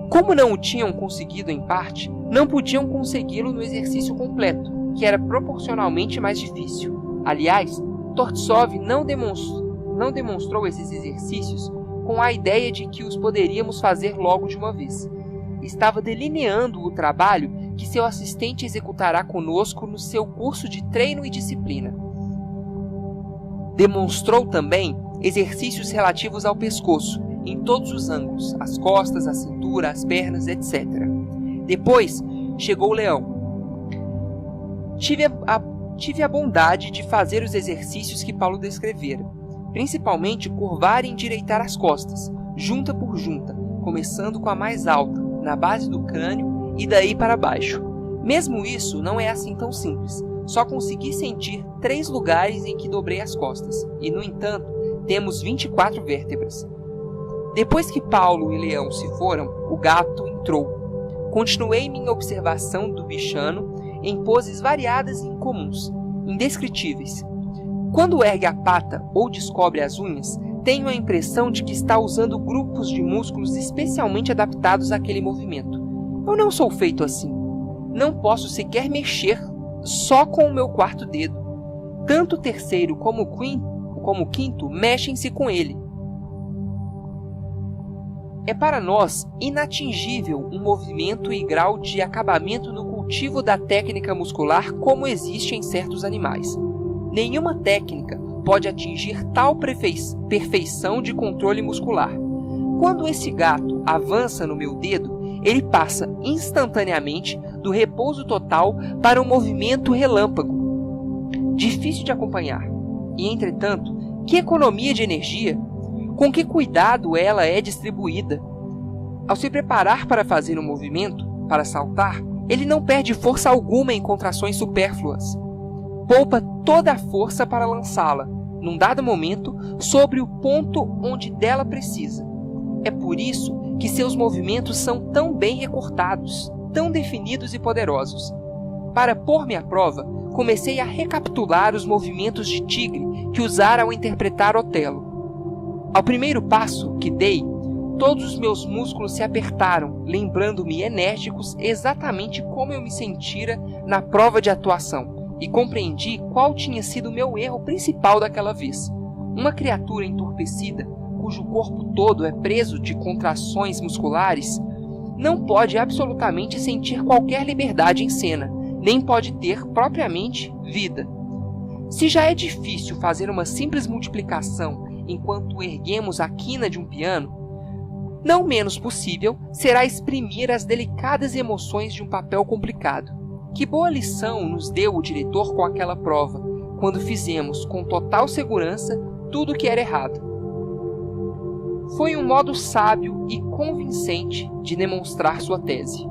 Como não o tinham conseguido em parte, não podiam consegui-lo no exercício completo, que era proporcionalmente mais difícil. Aliás, Tortsov não demonstrou esses exercícios com a ideia de que os poderíamos fazer logo de uma vez. Estava delineando o trabalho que seu assistente executará conosco no seu curso de treino e disciplina. Demonstrou também exercícios relativos ao pescoço, em todos os ângulos, as costas, a cintura, as pernas, etc. Depois chegou o leão. Tive a bondade de fazer os exercícios que Paulo descrevera, principalmente curvar e endireitar as costas, junta por junta, começando com a mais alta, na base do crânio e daí para baixo. Mesmo isso não é assim tão simples. Só consegui sentir 3 lugares em que dobrei as costas, e no entanto, temos 24 vértebras. Depois que Paulo e Leão se foram, o gato entrou. Continuei minha observação do bichano em poses variadas e incomuns, indescritíveis. Quando ergue a pata ou descobre as unhas, tenho a impressão de que está usando grupos de músculos especialmente adaptados àquele movimento. Eu não sou feito assim. Não posso sequer mexer só com o meu quarto dedo. Tanto o terceiro como o quinto mexem-se com ele. É para nós inatingível um movimento e grau de acabamento no cultivo da técnica muscular como existe em certos animais. Nenhuma técnica pode atingir tal perfeição de controle muscular. Quando esse gato avança no meu dedo, ele passa instantaneamente do repouso total para um movimento relâmpago. Difícil de acompanhar. E, entretanto, que economia de energia! Com que cuidado ela é distribuída! Ao se preparar para fazer um movimento, para saltar, ele não perde força alguma em contrações supérfluas. Poupa toda a força para lançá-la, num dado momento, sobre o ponto onde dela precisa. É por isso que seus movimentos são tão bem recortados, tão definidos e poderosos. Para pôr-me à prova, comecei a recapitular os movimentos de tigre que usara ao interpretar Otelo. Ao primeiro passo que dei, todos os meus músculos se apertaram, lembrando-me enérgicos exatamente como eu me sentira na prova de atuação, e compreendi qual tinha sido o meu erro principal daquela vez. Uma criatura entorpecida, cujo corpo todo é preso de contrações musculares, não pode absolutamente sentir qualquer liberdade em cena, nem pode ter, propriamente, vida. Se já é difícil fazer uma simples multiplicação enquanto erguemos a quina de um piano, não menos possível será exprimir as delicadas emoções de um papel complicado. Que boa lição nos deu o diretor com aquela prova, quando fizemos, com total segurança, tudo o que era errado. Foi um modo sábio e convincente de demonstrar sua tese.